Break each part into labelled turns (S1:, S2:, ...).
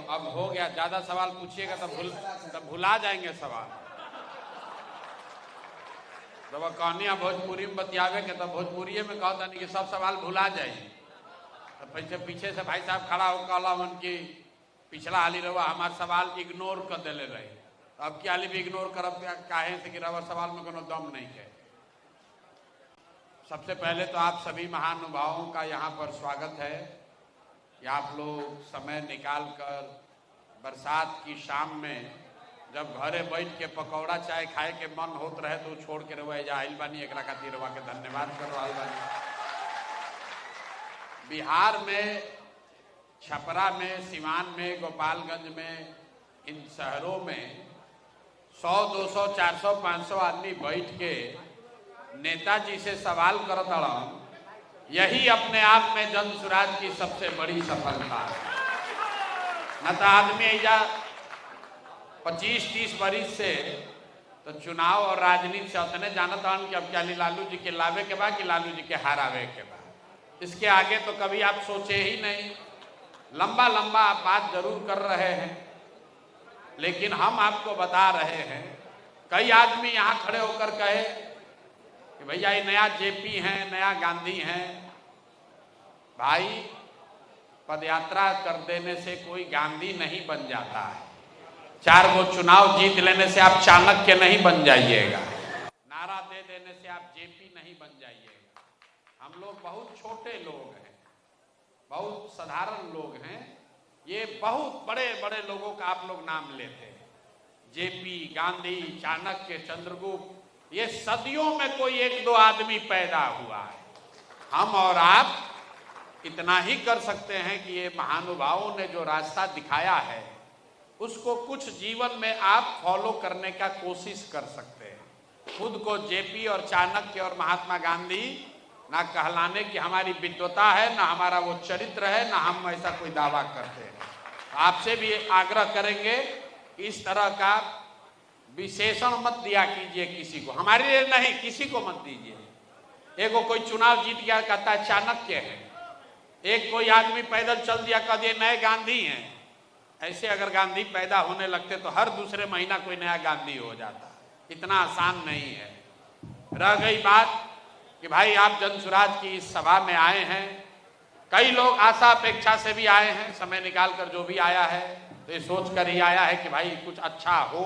S1: अब हो गया, ज्यादा सवाल पूछिएगा तब भुला जाएंगे सवाल। जब कहानियां भोजपुरी में बतियावे के तब भोजपुरी में कहता नहीं कि सब सवाल भुला जाइए। तब पीछे से भाई साहब खड़ा हो कहला उनकी पिछला हाली रवा हमारे सवाल इग्नोर कर दिले रहे, अब क्या हाली भी इग्नोर करब काहे से कि रवा सवाल में कोनो दम नहीं है। सबसे पहले तो आप सभी महानुभावों का यहाँ पर स्वागत है कि आप लोग समय निकाल कर बरसात की शाम में जब घरे बैठ के पकौड़ा चाय खाए के मन होत रहे तो छोड़ के रवा जा आइल बानी, एक खातिर रवा के धन्यवाद कर रहा बानी। बिहार में छपरा में, सिवान में, गोपालगंज में, इन शहरों में 100, 200, 400, 500 आदमी बैठ के नेताजी से सवाल करत हड़न, यही अपने आप में जन स्वराज की सबसे बड़ी सफलता है। न तो आदमी ऐजा 25-30 वर्ष से तो चुनाव और राजनीति से उतने जानत हन कि अब क्या लालू जी के लावे के बाद कि लालू जी के हरावे के बाद, इसके आगे तो कभी आप सोचे ही नहीं। लंबा लंबा आप बात जरूर कर रहे हैं, लेकिन हम आपको बता रहे हैं, कई आदमी यहाँ खड़े होकर कहे कि भैया ये नया जेपी हैं, नया गांधी हैं। भाई, पदयात्रा कर देने से कोई गांधी नहीं बन जाता है। 4 गो चुनाव जीत लेने से आप चाणक्य नहीं बन जाइएगा, नारा दे देने से आप जेपी नहीं बन जाइएगा। हम लोग बहुत छोटे लोग हैं, बहुत साधारण लोग हैं। ये बहुत बड़े बड़े लोगों का आप लोग नाम लेते हैं, जेपी, गांधी, चाणक्य, चंद्रगुप्त, ये सदियों में कोई 1-2 आदमी पैदा हुआ है। हम और आप इतना ही कर सकते हैं कि ये महानुभावों ने जो रास्ता दिखाया है उसको कुछ जीवन में आप फॉलो करने का कोशिश कर सकते हैं। खुद को जेपी और चाणक्य और महात्मा गांधी ना कहलाने की हमारी विद्वता है, ना हमारा वो चरित्र है, ना हम ऐसा कोई दावा करते हैं। आपसे भी आग्रह करेंगे इस तरह का विशेषण मत दिया कीजिए किसी को, हमारे लिए नहीं, किसी को मत दीजिए। एगो कोई चुनाव जीत गया कहता है चाणक्य है, एक कोई आदमी पैदल चल दिया कह दिए नए गांधी हैं। ऐसे अगर गांधी पैदा होने लगते तो हर दूसरे महीना कोई नया गांधी हो जाता। इतना आसान नहीं है। रह गई बात कि भाई आप जन स्वराज की इस सभा में आए हैं, कई लोग आशा अपेक्षा से भी आए हैं, समय निकाल कर जो भी आया है तो ये सोच कर ही आया है कि भाई कुछ अच्छा हो।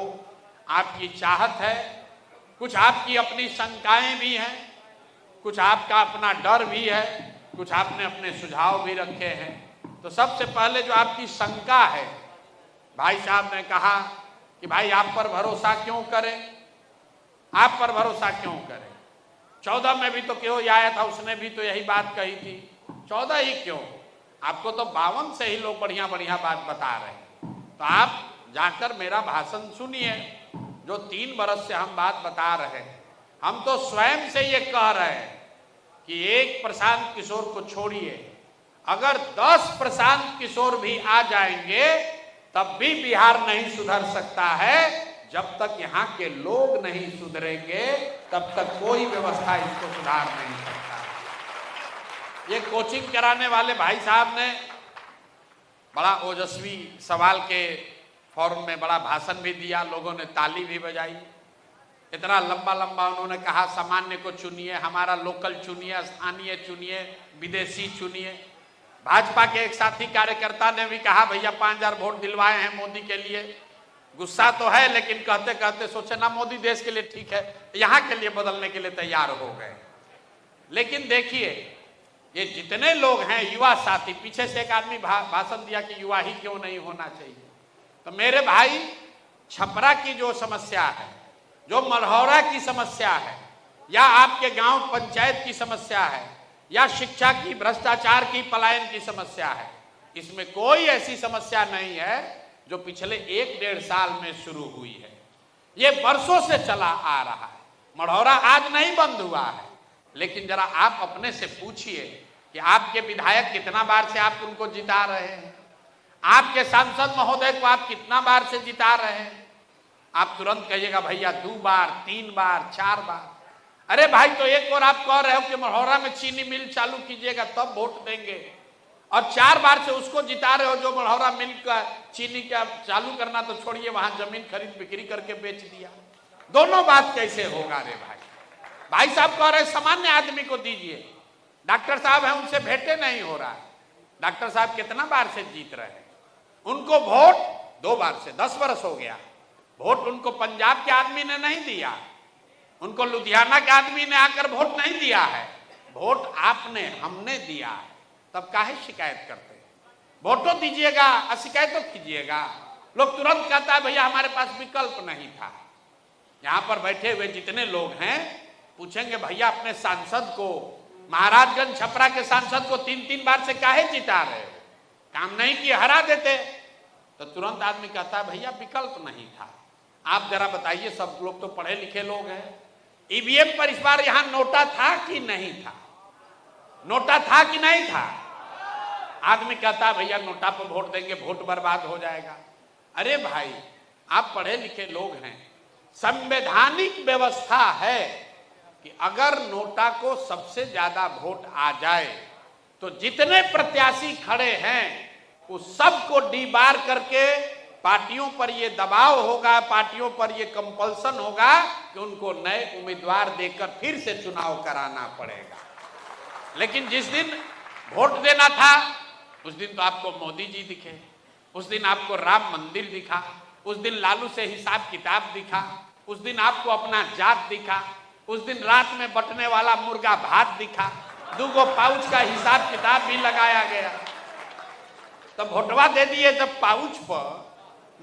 S1: आपकी चाहत है, कुछ आपकी अपनी शंकाएं भी हैं, कुछ आपका अपना डर भी है, कुछ आपने अपने सुझाव भी रखे हैं। तो सबसे पहले जो आपकी शंका है, भाई साहब ने कहा कि भाई आप पर भरोसा क्यों करें, आप पर भरोसा क्यों करें। 14 में भी तो क्यों आया था, उसने भी तो यही बात कही थी। 14 ही क्यों, आपको तो 52 से ही लोग बढ़िया बढ़िया बात बता रहे हैं। तो आप जाकर मेरा भाषण सुनिए, जो 3 बरस से हम बात बता रहे हैं। हम तो स्वयं से ये कह रहे हैं कि एक प्रशांत किशोर को छोड़िए, अगर 10 प्रशांत किशोर भी आ जाएंगे तब भी बिहार नहीं सुधर सकता है। जब तक यहाँ के लोग नहीं सुधरेंगे तब तक कोई व्यवस्था इसको सुधार नहीं सकता। ये कोचिंग कराने वाले भाई साहब ने बड़ा ओजस्वी सवाल के फॉर्म में बड़ा भाषण भी दिया, लोगों ने ताली भी बजाई। इतना लंबा लंबा उन्होंने कहा सामान्य को चुनिए, हमारा लोकल चुनिए, स्थानीय चुनिए, विदेशी चुनिए। भाजपा के एक साथी कार्यकर्ता ने भी कहा भैया 5000 वोट दिलवाए हैं मोदी के लिए। गुस्सा तो है, लेकिन कहते कहते सोचे ना मोदी देश के लिए ठीक है, यहाँ के लिए बदलने के लिए तैयार हो गए। लेकिन देखिए ये जितने लोग हैं युवा साथी, पीछे से एक आदमी भाषण दिया कि युवा ही क्यों नहीं होना चाहिए। तो मेरे भाई, छपरा की जो समस्या है, जो मढ़ौरा की समस्या है, या आपके गांव पंचायत की समस्या है, या शिक्षा की, भ्रष्टाचार की, पलायन की समस्या है, इसमें कोई ऐसी समस्या नहीं है जो पिछले 1-1.5 साल में शुरू हुई है। ये वर्षों से चला आ रहा है। मढ़ौरा आज नहीं बंद हुआ है, लेकिन जरा आप अपने से पूछिए कि आपके विधायक कितना बार से आप उनको जिता रहे हैं, आपके सांसद महोदय को आप कितना बार से जिता रहे हैं। आप तुरंत कहिएगा भैया 2 बार, 3 बार, 4 बार। अरे भाई, तो एक और आप कह रहे हो कि मढ़ौरा में चीनी मिल चालू कीजिएगा तब वोट देंगे, और 4 बार से उसको जिता रहे हो जो मढ़ौरा मिल का चीनी का चालू करना तो छोड़िए, वहां जमीन खरीद बिक्री करके बेच दिया। दोनों बात कैसे होगा रे भाई? भाई साहब कह रहे सामान्य आदमी को दीजिए, डॉक्टर साहब है उनसे भेंटे नहीं हो रहा है। डॉक्टर साहब कितना बार से जीत रहे हैं, उनको वोट 2 बार से 10 वर्ष हो गया। वोट उनको पंजाब के आदमी ने नहीं दिया, उनको लुधियाना के आदमी ने आकर वोट नहीं दिया है, वोट आपने हमने दिया है। तब काहे शिकायत करते हैं? वोटो दीजिएगा और शिकायतों कीजिएगा। लोग तुरंत कहता है भैया हमारे पास विकल्प नहीं था। यहां पर बैठे हुए जितने लोग हैं पूछेंगे भैया अपने सांसद को, महाराजगंज छपरा के सांसद को 3-3 बार से काहे जिता रहे हो? काम नहीं किए हरा देते। तो तुरंत आदमी कहता है भैया विकल्प नहीं था। आप जरा बताइए, सब लोग तो पढ़े लिखे लोग हैं, ईवीएम पर इस बार यहां नोटा था कि नहीं था? नोटा था कि नहीं था? आदमी कहता है भैया नोटा पर वोट देंगे, वोट बर्बाद हो जाएगा। अरे भाई आप पढ़े लिखे लोग हैं, संवैधानिक व्यवस्था है कि अगर नोटा को सबसे ज्यादा वोट आ जाए तो जितने प्रत्याशी खड़े हैं उस सबको डीबार करके पार्टियों पर ये दबाव होगा, पार्टियों पर ये कंपल्सन होगा कि उनको नए उम्मीदवार देकर फिर से चुनाव कराना पड़ेगा। लेकिन जिस दिन वोट देना था उस दिन तो आपको मोदी जी दिखे, उस दिन आपको राम मंदिर दिखा, उस दिन लालू से हिसाब किताब दिखा, उस दिन आपको अपना जात दिखा, उस दिन रात में बटने वाला मुर्गा भात दिखा, 2 पाउच का हिसाब किताब भी लगाया गया। तब वोटवा दे दिए जब पाउच पर,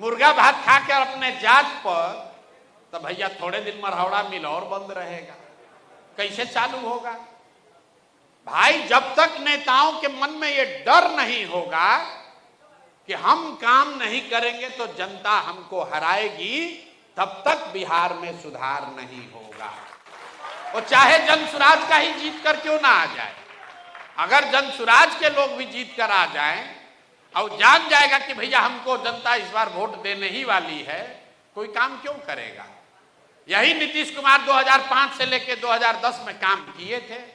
S1: मुर्गा भात खा कर अपने जात पर, तब भैया थोड़े दिन मरहौड़ा मिल और बंद रहेगा, कैसे चालू होगा? भाई जब तक नेताओं के मन में ये डर नहीं होगा कि हम काम नहीं करेंगे तो जनता हमको हराएगी, तब तक बिहार में सुधार नहीं होगा। और चाहे जनसुराज का ही जीत कर क्यों ना आ जाए, अगर जनसुराज के लोग भी जीत कर आ जाएं और जान जाएगा कि भैया हमको जनता इस बार वोट देने ही वाली है, कोई काम क्यों करेगा? यही नीतीश कुमार 2005 से लेकर 2010 में काम किए थे,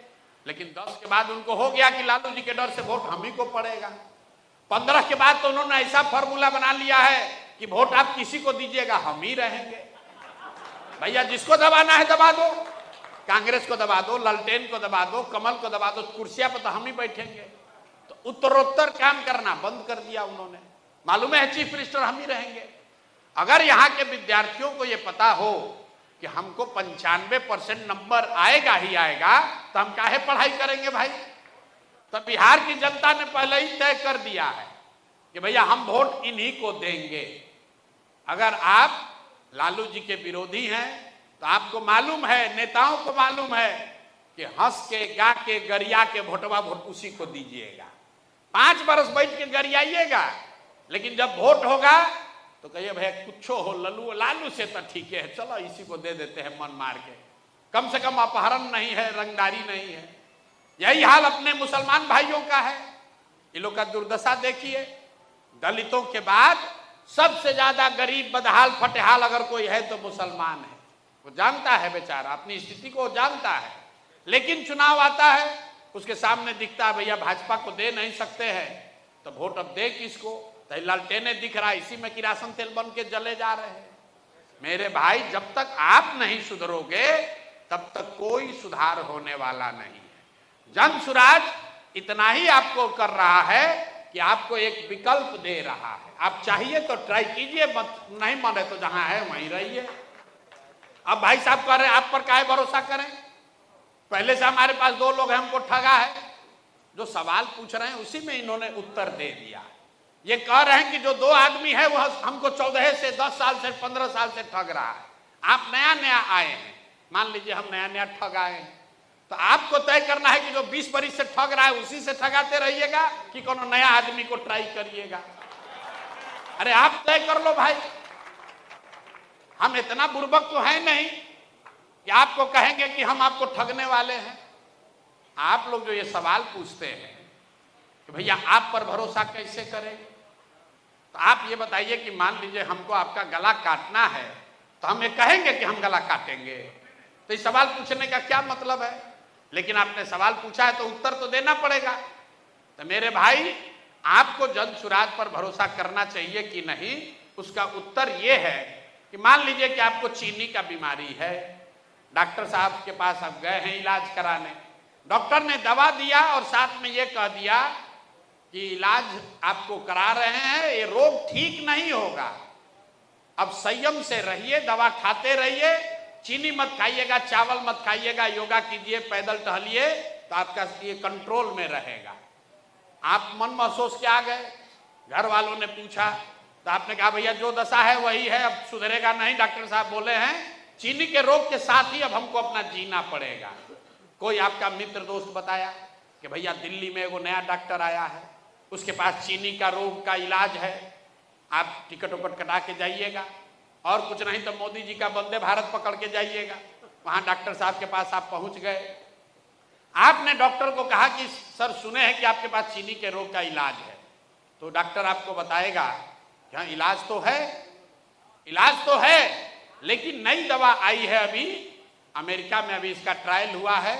S1: लेकिन 10 के बाद उनको हो गया कि लालू जी के डर से वोट हम ही को पड़ेगा। 15 के बाद तो उन्होंने ऐसा फॉर्मूला बना लिया है कि वोट आप किसी को दीजिएगा हम ही रहेंगे। भैया जिसको दबाना है दबा दो, कांग्रेस को दबा दो, ललटेन को दबा दो, कमल को दबा दो, कुर्सियां पर तो हम ही बैठेंगे। तो उत्तरोत्तर काम करना बंद कर दिया उन्होंने, मालूम है चीफ मिनिस्टर हम ही रहेंगे। अगर यहाँ के विद्यार्थियों को ये पता हो कि हमको 95% नंबर आएगा ही आएगा तो हम काहे पढ़ाई करेंगे भाई? तो बिहार की जनता ने पहले ही तय कर दिया है कि भैया हम वोट इन्हीं को देंगे। अगर आप लालू जी के विरोधी हैं तो आपको मालूम है, नेताओं को मालूम है कि हंस के गा के गरिया के वोटवा वोट उसी को दीजिएगा। 5 बरस बैठ के गरियाइएगा, लेकिन जब वोट होगा तो कहिए भैया कुछ हो लालू से तो ठीक है, चलो इसी को दे देते हैं मन मार के, कम से कम अपहरण नहीं है, रंगदारी नहीं है। यही हाल अपने मुसलमान भाइयों का है। ये लोग का दुर्दशा देखिए, दलितों के बाद सबसे ज्यादा गरीब बदहाल फटेहाल अगर कोई है तो मुसलमान है। वो जानता है बेचारा, अपनी स्थिति को जानता है, लेकिन चुनाव आता है उसके सामने दिखता है भैया भाजपा को दे नहीं सकते हैं तो वोट अब दे किसको? तो लालटेने दिख रहा है, इसी में किरासन तेल बन के जले जा रहे हैं। मेरे भाई जब तक आप नहीं सुधरोगे तब तक कोई सुधार होने वाला नहीं है। जनसुराज इतना ही आपको कर रहा है कि आपको एक विकल्प दे रहा है, आप चाहिए तो ट्राई कीजिए, मत नहीं माने तो जहां है वहीं रहिए। अब भाई साहब कह रहे हैं आप पर काहे भरोसा करें? पहले से हमारे पास 2 लोग हैं, हमको ठगा है। जो सवाल पूछ रहे हैं उसी में इन्होंने उत्तर दे दिया। ये कह रहे हैं कि जो 2 आदमी है वह हमको 14 से 10 साल से 15 साल से ठग रहा है। आप नया नया आए हैं, मान लीजिए हम नया नया ठग आए हैं, तो आपको तय करना है कि जो 20 बरिस से ठग रहा है उसी से ठगाते रहिएगा कि कोनो नया आदमी को ट्राई करिएगा। अरे आप तय कर लो भाई, हम इतना बुर्बक तो है नहीं कि आपको कहेंगे कि हम आपको ठगने वाले हैं। आप लोग जो ये सवाल पूछते हैं कि भैया आप पर भरोसा कैसे करें, तो आप ये बताइए कि मान लीजिए हमको आपका गला काटना है तो हम ये कहेंगे कि हम गला काटेंगे? तो इस सवाल पूछने का क्या मतलब है? लेकिन आपने सवाल पूछा है तो उत्तर तो देना पड़ेगा। तो मेरे भाई, आपको जन सुराज पर भरोसा करना चाहिए कि नहीं, उसका उत्तर यह है कि मान लीजिए कि आपको चीनी का बीमारी है, डॉक्टर साहब के पास आप गए हैं इलाज कराने, डॉक्टर ने दवा दिया और साथ में यह कह दिया कि इलाज आपको करा रहे हैं, ये रोग ठीक नहीं होगा, अब संयम से रहिए, दवा खाते रहिए, चीनी मत खाइएगा, चावल मत खाइएगा, योगा कीजिए, पैदल टहलिए, तो आपका ये कंट्रोल में रहेगा। आप मन महसूस के आ गए, घर वालों ने पूछा तो आपने कहा भैया जो दशा है वही है, अब सुधरेगा नहीं, डॉक्टर साहब बोले हैं चीनी के रोग के साथ ही अब हमको अपना जीना पड़ेगा। कोई आपका मित्र दोस्त बताया कि भैया दिल्ली में वो नया डॉक्टर आया है, उसके पास चीनी का रोग का इलाज है, आप टिकट उकट कटा के जाइएगा, और कुछ नहीं तो मोदी जी का वंदे भारत पकड़ के जाइएगा। वहां डॉक्टर साहब के पास आप पहुंच गए, आपने डॉक्टर को कहा कि सर सुने हैं कि आपके पास चीनी के रोग का इलाज है, तो डॉक्टर आपको बताएगा कि हाँ इलाज तो है, लेकिन नई दवा आई है, अभी अमेरिका में अभी इसका ट्रायल हुआ है,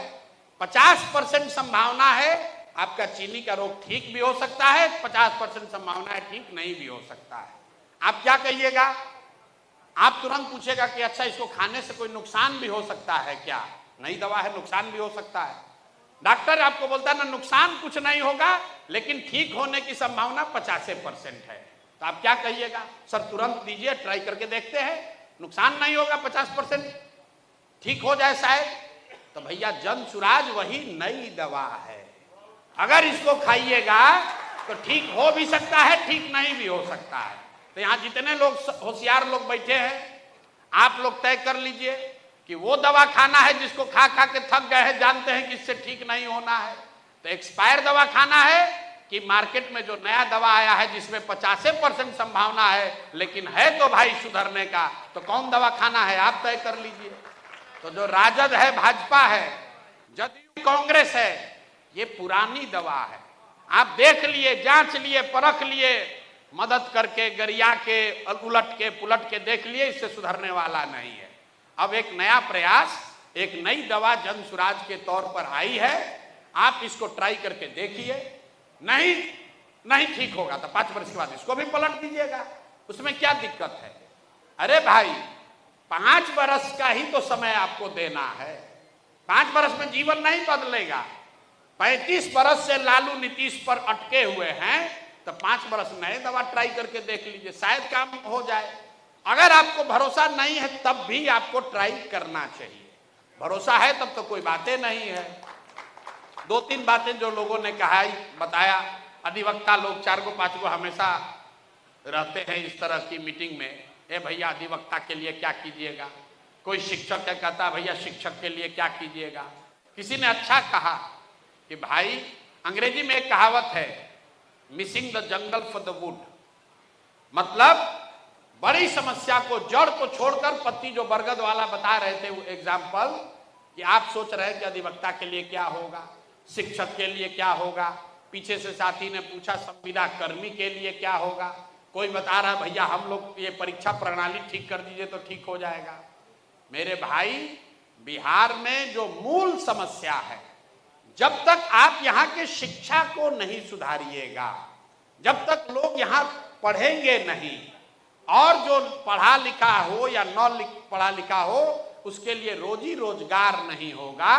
S1: 50% संभावना है आपका चीनी का रोग ठीक भी हो सकता है, 50% संभावना है ठीक नहीं भी हो सकता है। आप क्या कहिएगा? आप तुरंत पूछेगा कि अच्छा इसको खाने से कोई नुकसान भी हो सकता है क्या? नई दवा है, नुकसान भी हो सकता है। डॉक्टर आपको बोलता है ना नुकसान कुछ नहीं होगा, लेकिन ठीक होने की संभावना 50% है, तो आप क्या कहिएगा? सर तुरंत दीजिए, ट्राई करके देखते हैं, नुकसान नहीं होगा, 50% ठीक हो जाए शायद। तो भैया जन सुराज वही नई दवा है, अगर इसको खाइएगा तो ठीक हो भी सकता है, ठीक नहीं भी हो सकता है। तो यहाँ जितने लोग होशियार लोग बैठे हैं, आप लोग तय कर लीजिए कि वो दवा खाना है जिसको खा खा के थक गए हैं, जानते हैं कि इससे ठीक नहीं होना है, तो एक्सपायर दवा खाना है कि मार्केट में जो नया दवा आया है जिसमें 50% संभावना है लेकिन है तो भाई सुधरने का, तो कौन दवा खाना है आप तय कर लीजिए। तो जो राजद है, भाजपा है, जदयू, कांग्रेस है, ये पुरानी दवा है, आप देख लिए, जांच लिए, परख लिए, मदद करके, गरिया के, उलट के पुलट के देख लिए, इससे सुधरने वाला नहीं है। अब एक नया प्रयास, एक नई दवा जन सुराज के तौर पर आई है, आप इसको ट्राई करके देखिए, नहीं ठीक होगा तो 5 वर्ष के बाद इसको भी पलट दीजिएगा, उसमें क्या दिक्कत है? अरे भाई 5 वर्ष का ही तो समय आपको देना है, 5 वर्ष में जीवन नहीं बदलेगा। 35 वर्ष से लालू नीतीश पर अटके हुए हैं, तो 5 वर्ष नए दवा ट्राई करके देख लीजिए, शायद काम हो जाए। अगर आपको भरोसा नहीं है तब भी आपको ट्राई करना चाहिए, भरोसा है तब तो कोई बातें नहीं है। 2-3 बातें जो लोगों ने कहा बताया, अधिवक्ता लोग 4 को 5 को हमेशा रहते हैं इस तरह की मीटिंग में, ए भैया अधिवक्ता के लिए क्या कीजिएगा, कोई शिक्षक है कहता भैया शिक्षक के लिए क्या कीजिएगा। किसी ने अच्छा कहा कि भाई अंग्रेजी में एक कहावत है, missing the jungle for the wood, मतलब बड़ी समस्या को, जड़ को छोड़कर पत्ती, जो बरगद वाला बता रहे थे वो एग्जाम्पल, कि आप सोच रहे हैं कि अधिवक्ता के लिए क्या होगा, शिक्षक के लिए क्या होगा, पीछे से साथी ने पूछा संविदा कर्मी के लिए क्या होगा, कोई बता रहा भैया हम लोग ये परीक्षा प्रणाली ठीक कर दीजिए तो ठीक हो जाएगा। मेरे भाई बिहार में जो मूल समस्या है, जब तक आप यहाँ के शिक्षा को नहीं सुधारिएगा, जब तक लोग यहाँ पढ़ेंगे नहीं, और जो पढ़ा लिखा हो या न पढ़ा लिखा हो उसके लिए रोजी रोजगार नहीं होगा,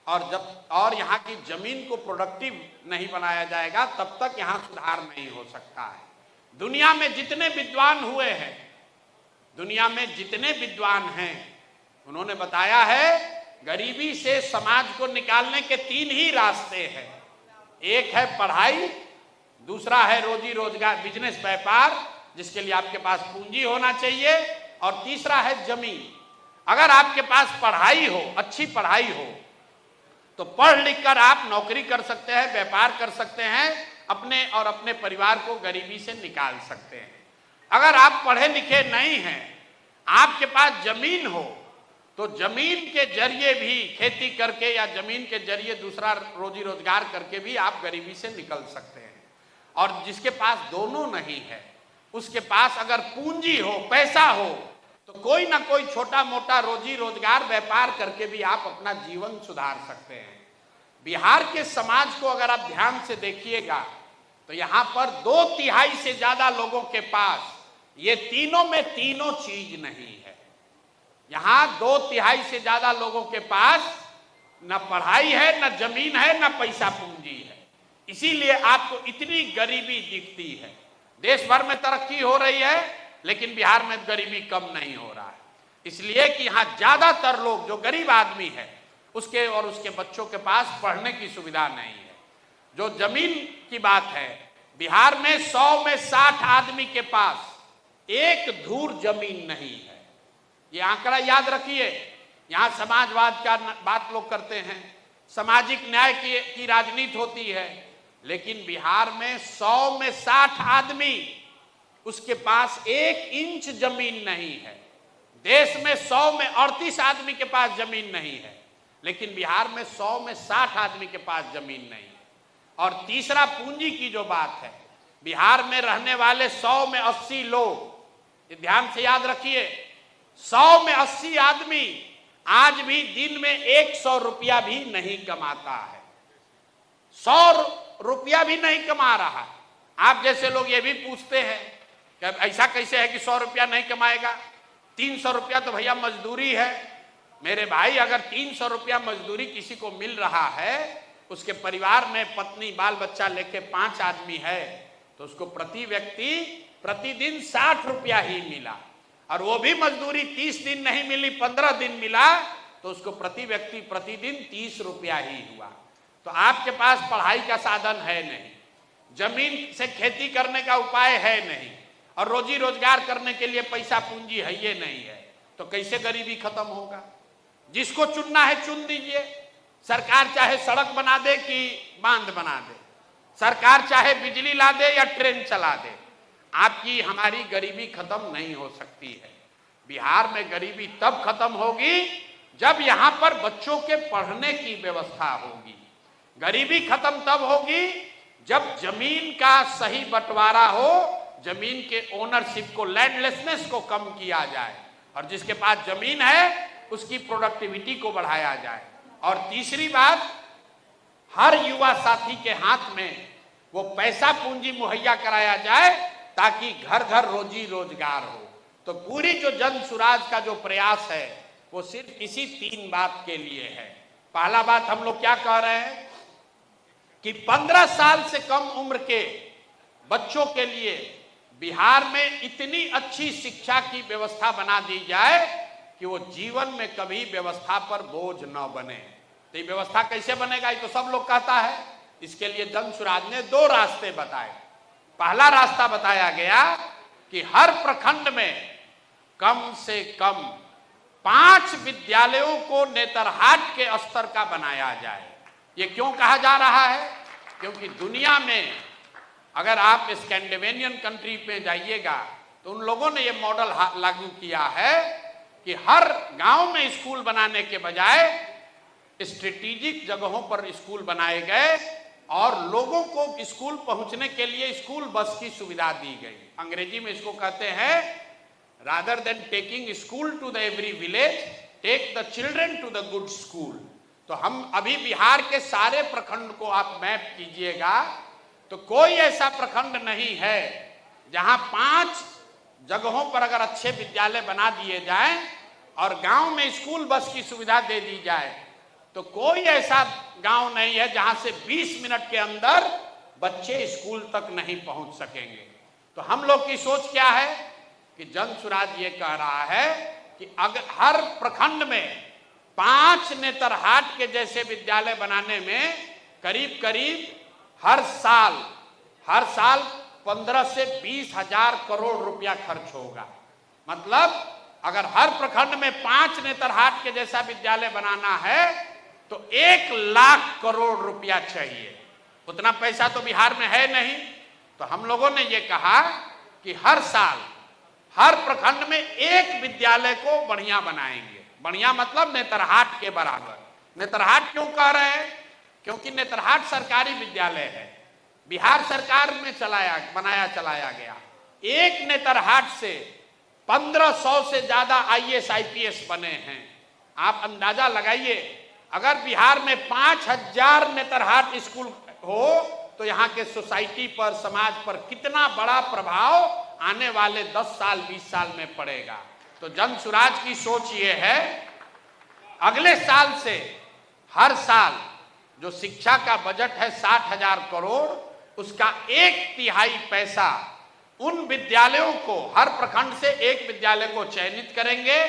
S1: और यहाँ की जमीन को प्रोडक्टिव नहीं बनाया जाएगा, तब तक यहाँ सुधार नहीं हो सकता है। दुनिया में जितने विद्वान हुए हैं, दुनिया में जितने विद्वान हैं, उन्होंने बताया है गरीबी से समाज को निकालने के 3 ही रास्ते हैं। एक है पढ़ाई, दूसरा है रोजी रोजगार, बिजनेस, व्यापार, जिसके लिए आपके पास पूंजी होना चाहिए, और तीसरा है जमीन। अगर आपके पास पढ़ाई हो, अच्छी पढ़ाई हो, तो पढ़ लिख कर आप नौकरी कर सकते हैं, व्यापार कर सकते हैं, अपने और अपने परिवार को गरीबी से निकाल सकते हैं। अगर आप पढ़े लिखे नहीं हैं, आपके पास जमीन हो, तो जमीन के जरिए भी खेती करके या जमीन के जरिए दूसरा रोजी रोजगार करके भी आप गरीबी से निकल सकते हैं। और जिसके पास दोनों नहीं है, उसके पास अगर पूंजी हो, पैसा हो, तो कोई ना कोई छोटा मोटा रोजी रोजगार, व्यापार करके भी आप अपना जीवन सुधार सकते हैं। बिहार के समाज को अगर आप ध्यान से देखिएगा तो यहां पर 2/3 से ज्यादा लोगों के पास ये तीनों में तीनों चीज नहीं है। यहां 2/3 से ज्यादा लोगों के पास न पढ़ाई है, न जमीन है, न पैसा पूंजी है। इसीलिए आपको इतनी गरीबी दिखती है। देश भर में तरक्की हो रही है लेकिन बिहार में गरीबी कम नहीं हो रहा है, इसलिए कि यहाँ ज्यादातर लोग जो गरीब आदमी है उसके और उसके बच्चों के पास पढ़ने की सुविधा नहीं है। जो जमीन की बात है, बिहार में 100 में 60 आदमी के पास एक धूर जमीन नहीं है। ये आंकड़ा याद रखिए। यहाँ समाजवाद का बात लोग करते हैं, सामाजिक न्याय की राजनीति होती है, लेकिन बिहार में 100 में 60 आदमी उसके पास 1 इंच जमीन नहीं है। देश में 100 में 38 आदमी के पास जमीन नहीं है, लेकिन बिहार में 100 में 60 आदमी के पास जमीन नहीं है। और तीसरा पूंजी की जो बात है, बिहार में रहने वाले 100 में 80 लोग, ध्यान से याद रखिए, 100 में 80 आदमी आज भी दिन में 100 रुपया भी नहीं कमाता है। 100 रुपया भी नहीं कमा रहा। आप जैसे लोग ये भी पूछते हैं कि ऐसा कैसे है कि 100 रुपया नहीं कमाएगा, 300 रुपया तो भैया मजदूरी है। मेरे भाई, अगर 300 रुपया मजदूरी किसी को मिल रहा है, उसके परिवार में पत्नी बाल बच्चा लेके 5 आदमी है, तो उसको प्रति व्यक्ति प्रतिदिन 60 रुपया ही मिला, और वो भी मजदूरी 30 दिन नहीं मिली, 15 दिन मिला, तो उसको प्रति व्यक्ति प्रतिदिन 30 रुपया ही हुआ। तो आपके पास पढ़ाई का साधन है नहीं, जमीन से खेती करने का उपाय है नहीं, और रोजी रोजगार करने के लिए पैसा पूंजी है ये नहीं है, तो कैसे गरीबी खत्म होगा? जिसको चुनना है चुन दीजिए। सरकार चाहे सड़क बना दे कि बांध बना दे, सरकार चाहे बिजली ला दे या ट्रेन चला दे, आपकी हमारी गरीबी खत्म नहीं हो सकती है। बिहार में गरीबी तब खत्म होगी जब यहाँ पर बच्चों के पढ़ने की व्यवस्था होगी। गरीबी खत्म तब होगी जब जमीन का सही बंटवारा हो, जमीन के ओनरशिप को, लैंडलेसनेस को कम किया जाए, और जिसके पास जमीन है उसकी प्रोडक्टिविटी को बढ़ाया जाए। और तीसरी बात, हर युवा साथी के हाथ में वो पैसा पूंजी मुहैया कराया जाए ताकि घर घर रोजी रोजगार हो। तो पूरी जो जन सुराज का जो प्रयास है वो सिर्फ इसी 3 बात के लिए है। पहला बात हम लोग क्या कह रहे हैं कि 15 साल से कम उम्र के बच्चों के लिए बिहार में इतनी अच्छी शिक्षा की व्यवस्था बना दी जाए कि वो जीवन में कभी व्यवस्था पर बोझ न बने। तो ये व्यवस्था कैसे बनेगा, ये तो सब लोग कहता है। इसके लिए जन सुराज ने 2 रास्ते बताए। पहला रास्ता बताया गया कि हर प्रखंड में कम से कम 5 विद्यालयों को नेतरहाट के स्तर का बनाया जाए। ये क्यों कहा जा रहा है? क्योंकि दुनिया में अगर आप स्कैंडिनेवियन कंट्री पे जाइएगा तो उन लोगों ने ये मॉडल लागू किया है कि हर गांव में स्कूल बनाने के बजाय स्ट्रेटेजिक जगहों पर स्कूल बनाए गए और लोगों को स्कूल पहुंचने के लिए स्कूल बस की सुविधा दी गई। अंग्रेजी में इसको कहते हैं, rather than taking school to the every village, take the children to the good school. तो हम अभी बिहार के सारे प्रखंड को आप मैप कीजिएगा तो कोई ऐसा प्रखंड नहीं है जहां 5 जगहों पर अगर अच्छे विद्यालय बना दिए जाएं और गांव में स्कूल बस की सुविधा दे दी जाए, तो कोई ऐसा गांव नहीं है जहां से 20 मिनट के अंदर बच्चे स्कूल तक नहीं पहुंच सकेंगे। तो हम लोग की सोच क्या है कि जन सुराज ये कह रहा है कि अगर हर प्रखंड में 5 नेतरहाट के जैसे विद्यालय बनाने में करीब करीब हर साल 15 से 20 हजार करोड़ रुपया खर्च होगा। मतलब अगर हर प्रखंड में 5 नेतरहाट के जैसा विद्यालय बनाना है तो 1 लाख करोड़ रुपया चाहिए। उतना पैसा तो बिहार में है नहीं। तो हम लोगों ने ये कहा कि हर साल हर प्रखंड में 1 विद्यालय को बढ़िया बनाएंगे। बढ़िया मतलब नेतरहाट के बराबर। नेतरहाट क्यों कह रहे हैं? क्योंकि नेतरहाट सरकारी विद्यालय है, बिहार सरकार में बनाया चलाया गया। एक नेतरहाट से 1500 से ज्यादा IAS IPS बने हैं। आप अंदाजा लगाइए अगर बिहार में 5000 नेतरहाट स्कूल हो तो यहाँ के सोसाइटी पर, समाज पर कितना बड़ा प्रभाव आने वाले 10 साल 20 साल में पड़ेगा। तो जन सुराज की सोच ये है, अगले साल से हर साल जो शिक्षा का बजट है 60,000 करोड़, उसका 1/3 पैसा उन विद्यालयों को, हर प्रखंड से एक विद्यालय को चयनित करेंगे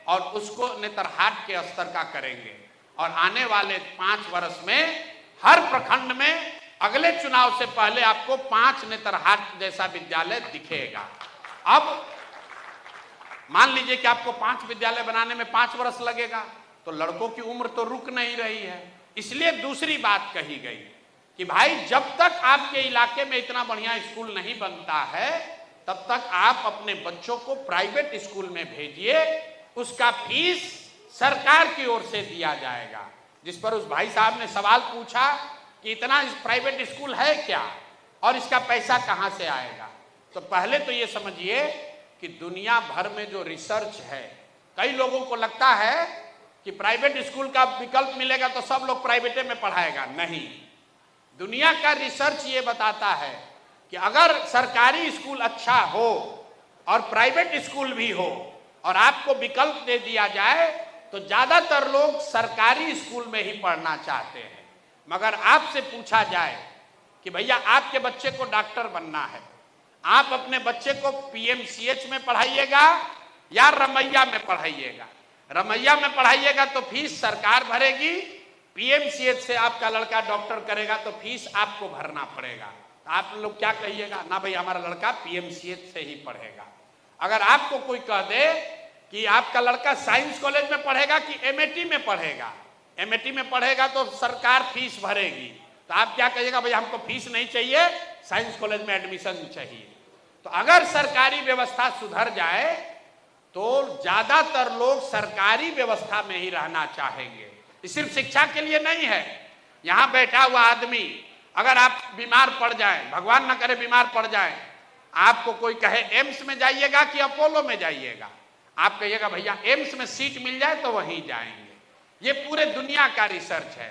S1: और उसको नेतरहाट के स्तर का करेंगे। और आने वाले 5 वर्ष में हर प्रखंड में अगले चुनाव से पहले आपको 5 नेतरहाट जैसा विद्यालय दिखेगा। अब मान लीजिए कि आपको 5 विद्यालय बनाने में 5 वर्ष लगेगा, तो लड़कों की उम्र तो रुक नहीं रही है। इसलिए दूसरी बात कही गई कि भाई जब तक आपके इलाके में इतना बढ़िया स्कूल नहीं बनता है, तब तक आप अपने बच्चों को प्राइवेट स्कूल में भेजिए, उसका फीस सरकार की ओर से दिया जाएगा। जिस पर उस भाई साहब ने सवाल पूछा कि इतना प्राइवेट स्कूल है क्या और इसका पैसा कहां से आएगा, तो पहले तो ये समझिए कि दुनिया भर में जो रिसर्च है, कई लोगों को लगता है कि प्राइवेट स्कूल का विकल्प मिलेगा तो सब लोग प्राइवेटे में पढ़ाएगा। नहीं, दुनिया का रिसर्च ये बताता है कि अगर सरकारी स्कूल अच्छा हो और प्राइवेट स्कूल भी हो और आपको विकल्प दे दिया जाए तो ज्यादातर लोग सरकारी स्कूल में ही पढ़ना चाहते हैं। मगर आपसे पूछा जाए कि भैया आपके बच्चे को डॉक्टर बनना है, आप अपने बच्चे को पीएमसीएच में पढ़ाइएगा या रमैया में पढ़ाइएगा। रमैया में पढ़ाइएगा तो फीस सरकार भरेगी, पीएमसीएच से आपका लड़का डॉक्टर करेगा तो फीस आपको भरना पड़ेगा। तो आप लोग क्या कहिएगा, ना भाई हमारा लड़का पीएमसीएच से ही पढ़ेगा। अगर आपको कोई कह दे कि आपका लड़का साइंस कॉलेज में पढ़ेगा कि एमएटी में पढ़ेगा, एमएटी में पढ़ेगा तो सरकार फीस भरेगी, तो आप क्या कहिएगा, भाई हमको फीस नहीं चाहिए, साइंस कॉलेज में एडमिशन चाहिए। तो अगर सरकारी व्यवस्था सुधर जाए तो ज्यादातर लोग सरकारी व्यवस्था में ही रहना चाहेंगे। सिर्फ शिक्षा के लिए नहीं है, यहां बैठा हुआ आदमी अगर आप बीमार पड़ जाए, भगवान ना करे बीमार पड़ जाए, आपको कोई कहे एम्स में जाइएगा कि अपोलो में जाइएगा, आप कहिएगा भैया एम्स में सीट मिल जाए तो वहीं जाएंगे। ये पूरे दुनिया का रिसर्च है।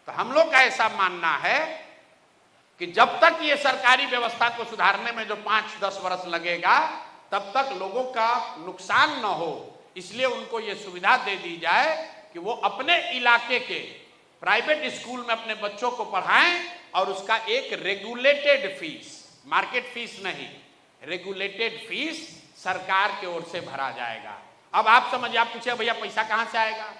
S1: तो हम लोग का ऐसा मानना है कि जब तक ये सरकारी व्यवस्था को सुधारने में जो 5-10 वर्ष लगेगा, तब तक लोगों का नुकसान न हो, इसलिए उनको ये सुविधा दे दी जाए कि वो अपने इलाके के प्राइवेट स्कूल में अपने बच्चों को पढ़ाएं और उसका एक रेगुलेटेड फीस, मार्केट फीस नहीं, रेगुलेटेड फीस सरकार की ओर से भरा जाएगा। अब आप समझिए, आप पूछे भैया पैसा कहां से आएगा,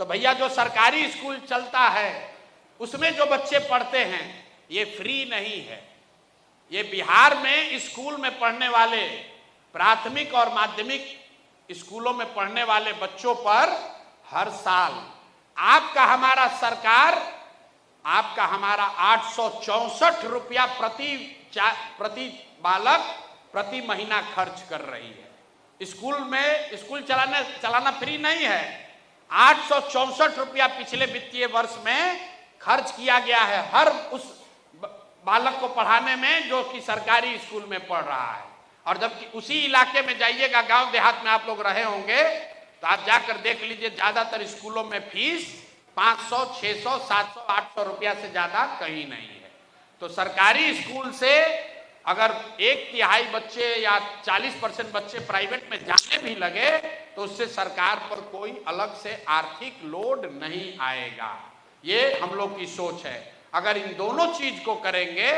S1: तो भैया जो सरकारी स्कूल चलता है उसमें जो बच्चे पढ़ते हैं ये फ्री नहीं है। ये बिहार में स्कूल में पढ़ने वाले, प्राथमिक और माध्यमिक स्कूलों में पढ़ने वाले बच्चों पर हर साल आपका हमारा सरकार, आपका हमारा 864 रुपया प्रति बालक प्रति महीना खर्च कर रही है। स्कूल में स्कूल चलाना फ्री नहीं है। 864 रुपया पिछले वित्तीय वर्ष में खर्च किया गया है हर उस बालक को पढ़ाने में जो कि सरकारी स्कूल में पढ़ रहा है। और जबकि उसी इलाके में जाइएगा, गांव देहात में आप लोग रहे होंगे, तो आप जाकर देख लीजिए ज्यादातर स्कूलों में फीस 500, 600, 700, 800 रुपया से ज्यादा कहीं नहीं है। तो सरकारी स्कूल से अगर 1/3 बच्चे या 40% बच्चे प्राइवेट में जाने भी लगे तो उससे सरकार पर कोई अलग से आर्थिक लोड नहीं आएगा। ये हम लोग की सोच है। अगर इन दोनों चीज को करेंगे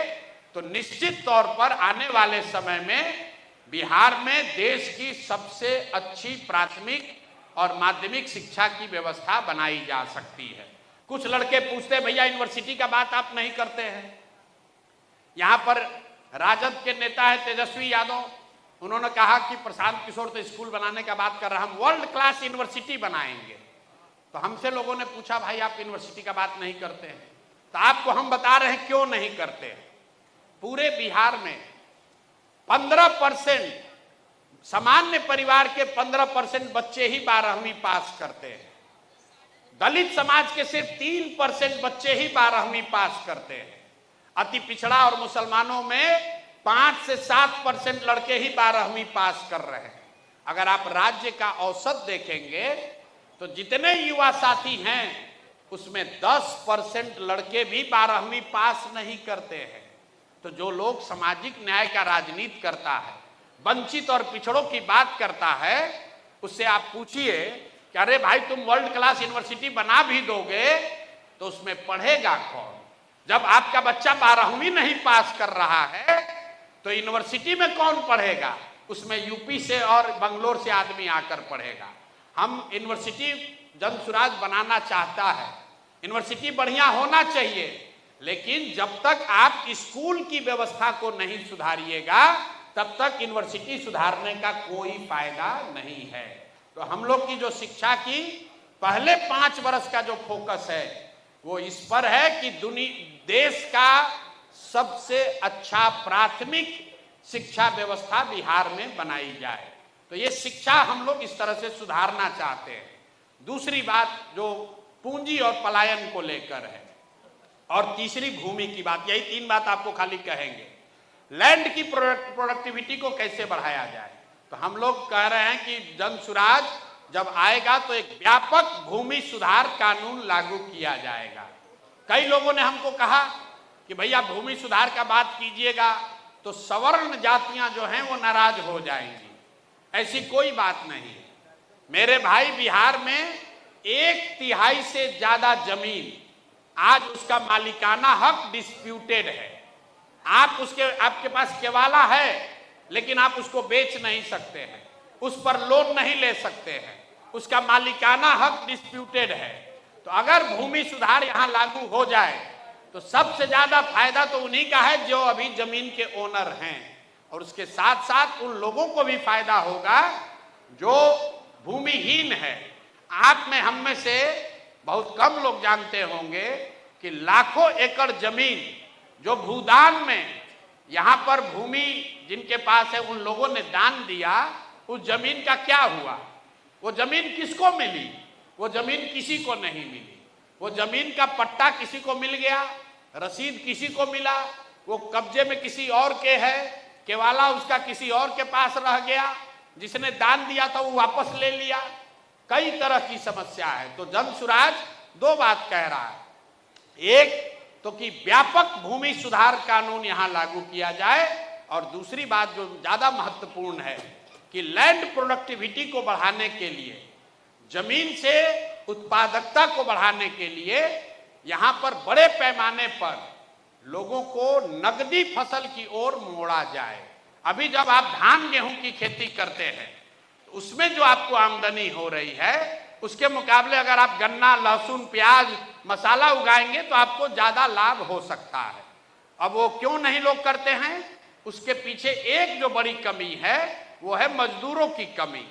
S1: तो निश्चित तौर पर आने वाले समय में बिहार में देश की सबसे अच्छी प्राथमिक और माध्यमिक शिक्षा की व्यवस्था बनाई जा सकती है। कुछ लड़के पूछते हैं भैया यूनिवर्सिटी का बात आप नहीं करते हैं। यहां पर राजद के नेता है तेजस्वी यादव, उन्होंने कहा कि प्रशांत किशोर तो स्कूल बनाने का बात कर रहा, हम वर्ल्ड क्लास यूनिवर्सिटी बनाएंगे। तो हमसे लोगों ने पूछा भाई आप यूनिवर्सिटी का बात नहीं करते हैं, तो आपको हम बता रहे हैं क्यों नहीं करते हैं। पूरे बिहार में 15% सामान्य परिवार के 15% बच्चे ही 12वीं पास करते हैं। दलित समाज के सिर्फ 3% बच्चे ही 12वीं पास करते हैं। अति पिछड़ा और मुसलमानों में 5 से 7% लड़के ही 12वीं पास कर रहे हैं। अगर आप राज्य का औसत देखेंगे तो जितने युवा साथी हैं उसमें 10% लड़के भी 12वीं पास नहीं करते हैं। तो जो लोग सामाजिक न्याय का राजनीति करता है, वंचित और पिछड़ों की बात करता है, उससे आप पूछिए कि अरे भाई तुम वर्ल्ड क्लास यूनिवर्सिटी बना भी दोगे तो उसमें पढ़ेगा कौन? जब आपका बच्चा 12वीं नहीं पास कर रहा है तो यूनिवर्सिटी में कौन पढ़ेगा? उसमें यूपी से और बंगलोर से आदमी आकर पढ़ेगा। हम यूनिवर्सिटी जनसुराज बनाना चाहता है, यूनिवर्सिटी बढ़िया होना चाहिए, लेकिन जब तक आप स्कूल की व्यवस्था को नहीं सुधारिएगा तब तक यूनिवर्सिटी सुधारने का कोई फायदा नहीं है। तो हम लोग की जो शिक्षा की पहले 5 वर्ष का जो फोकस है वो इस पर है कि देश का सबसे अच्छा प्राथमिक शिक्षा व्यवस्था बिहार में बनाई जाए। तो ये शिक्षा हम लोग इस तरह से सुधारना चाहते हैं। दूसरी बात जो पूंजी और पलायन को लेकर है, और तीसरी भूमि की बात, यही 3 बात आपको खाली कहेंगे। लैंड की प्रोडक्टिविटी को कैसे बढ़ाया जाए? तो हम लोग कह रहे हैं कि जनसुराज जब आएगा तो एक व्यापक भूमि सुधार कानून लागू किया जाएगा। कई लोगों ने हमको कहा कि भैया भूमि सुधार का बात कीजिएगा तो सवर्ण जातियां जो हैं वो नाराज हो जाएंगी। ऐसी कोई बात नहीं। मेरे भाई, बिहार में 1/3 से ज्यादा जमीन आज उसका मालिकाना हक डिस्प्यूटेड है। आपके पास केवाला है लेकिन आप उसको बेच नहीं सकते हैं, उस पर लोन नहीं ले सकते हैं, उसका मालिकाना हक डिस्प्यूटेड है। तो अगर भूमि सुधार यहां लागू हो जाए तो सबसे ज्यादा फायदा तो उन्हीं का है जो अभी जमीन के ओनर हैं, और उसके साथ साथ उन लोगों को भी फायदा होगा जो भूमिहीन है। आप में, हम में से बहुत कम लोग जानते होंगे कि लाखों एकड़ जमीन जो भूदान में यहां पर भूमि जिनके पास है उन लोगों ने दान दिया, उस जमीन का क्या हुआ? वो जमीन किसको मिली? वो जमीन किसी को नहीं मिली। वो जमीन का पट्टा किसी को मिल गया, रसीद किसी को मिला, वो कब्जे में किसी और के है, केवाला उसका किसी और के पास रह गया, जिसने दान दिया था वो वापस ले लिया। कई तरह की समस्या है। तो जनसुराज 2 बात कह रहा है, एक तो कि व्यापक भूमि सुधार कानून यहां लागू किया जाए, और दूसरी बात जो ज्यादा महत्वपूर्ण है कि लैंड प्रोडक्टिविटी को बढ़ाने के लिए, जमीन से उत्पादकता को बढ़ाने के लिए यहां पर बड़े पैमाने पर लोगों को नगदी फसल की ओर मोड़ा जाए। अभी जब आप धान गेहूं की खेती करते हैं तो उसमें जो आपको आमदनी हो रही है उसके मुकाबले अगर आप गन्ना, लहसुन, प्याज, मसाला उगाएंगे तो आपको ज्यादा लाभ हो सकता है। अब वो क्यों नहीं लोग करते हैं? उसके पीछे एक जो बड़ी कमी है वो है मजदूरों की कमी,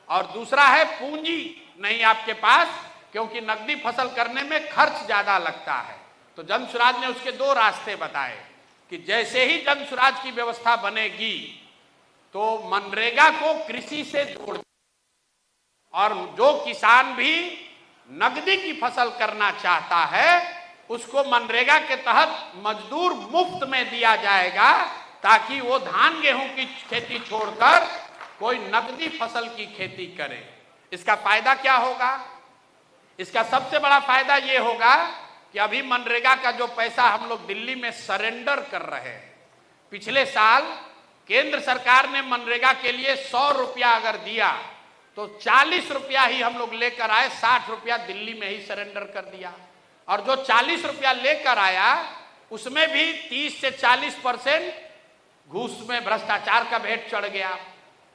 S1: और दूसरा है पूंजी नहीं आपके पास, क्योंकि नकदी फसल करने में खर्च ज्यादा लगता है। तो जनसुराज ने उसके 2 रास्ते बताए कि जैसे ही जनसुराज की व्यवस्था बनेगी तो मनरेगा को कृषि से जोड़, और जो किसान भी नकदी की फसल करना चाहता है उसको मनरेगा के तहत मजदूर मुफ्त में दिया जाएगा, ताकि वो धान गेहूं की खेती छोड़कर कोई नकदी फसल की खेती करे। इसका फायदा क्या होगा? इसका सबसे बड़ा फायदा ये होगा कि अभी मनरेगा का जो पैसा हम लोग दिल्ली में सरेंडर कर रहे हैं, पिछले साल केंद्र सरकार ने मनरेगा के लिए 100 रुपया अगर दिया तो 40 रुपया ही हम लोग लेकर आए, 60 रुपया दिल्ली में ही सरेंडर कर दिया। और जो 40 रुपया लेकर आया उसमें भी 30 से 40% घूस में भ्रष्टाचार का भेंट चढ़ गया।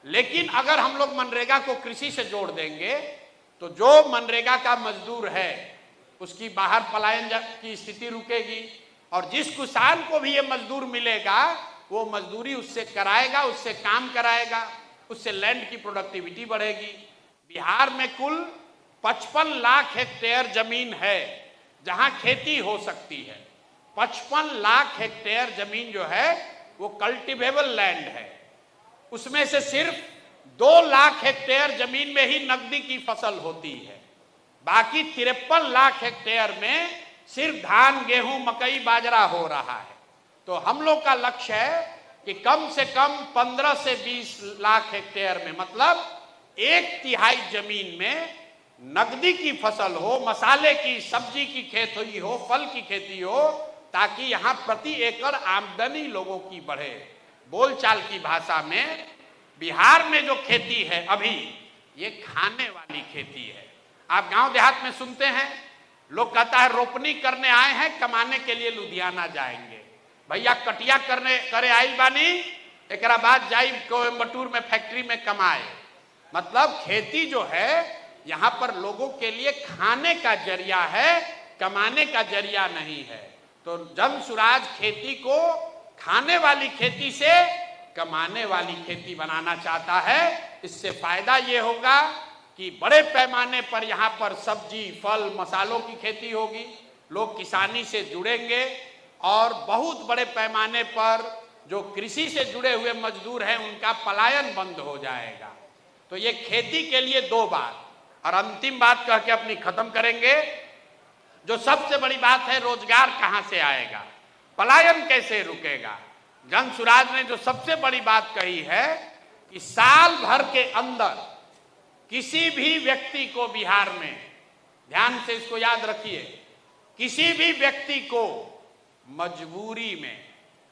S1: लेकिन अगर हम लोग मनरेगा को कृषि से जोड़ देंगे तो जो मनरेगा का मजदूर है उसकी बाहर पलायन की स्थिति रुकेगी, और जिस किसान को भी ये मजदूर मिलेगा वो मजदूरी उससे कराएगा, उससे काम कराएगा, उससे लैंड की प्रोडक्टिविटी बढ़ेगी। बिहार में कुल 55 लाख हेक्टेयर जमीन है जहां खेती हो सकती है। 55 लाख हेक्टेयर जमीन जो है वो कल्टीवेबल लैंड है। उसमें से सिर्फ 2 लाख हेक्टेयर जमीन में ही नकदी की फसल होती है। बाकी 53 लाख हेक्टेयर में सिर्फ धान, गेहूं, मकई, बाजरा हो रहा है। तो हम लोग का लक्ष्य है कि कम से कम 15 से 20 लाख हेक्टेयर में, मतलब 1/3 जमीन में नकदी की फसल हो, मसाले की, सब्जी की खेती हो, फल की खेती हो, ताकि यहां प्रति एकड़ आमदनी लोगों की बढ़े। बोलचाल की भाषा में बिहार में जो खेती है अभी, ये खाने वाली खेती है। आप गांव देहात में सुनते हैं, लोग कहता है रोपनी करने आए हैं, कमाने के लिए लुधियाना जाएंगे। भैया कटिया करे आइल बानी, एक बाद जाई कोयम्बटूर में फैक्ट्री में कमाए। मतलब खेती जो है यहां पर लोगों के लिए खाने का जरिया है, कमाने का जरिया नहीं है। तो जन सुराज खेती को खाने वाली खेती से कमाने वाली खेती बनाना चाहता है। इससे फायदा ये होगा कि बड़े पैमाने पर यहाँ पर सब्जी, फल, मसालों की खेती होगी, लोग किसानी से जुड़ेंगे और बहुत बड़े पैमाने पर जो कृषि से जुड़े हुए मजदूर हैं उनका पलायन बंद हो जाएगा। तो ये खेती के लिए दो बात, और अंतिम बात कह के अपनी खत्म करेंगे। जो सबसे बड़ी बात है, रोजगार कहां से आएगा, पलायन कैसे रुकेगा। जन सुराज ने जो सबसे बड़ी बात कही है कि साल भर के अंदर किसी भी व्यक्ति को बिहार में, ध्यान से इसको याद रखिए, किसी भी व्यक्ति को मजबूरी में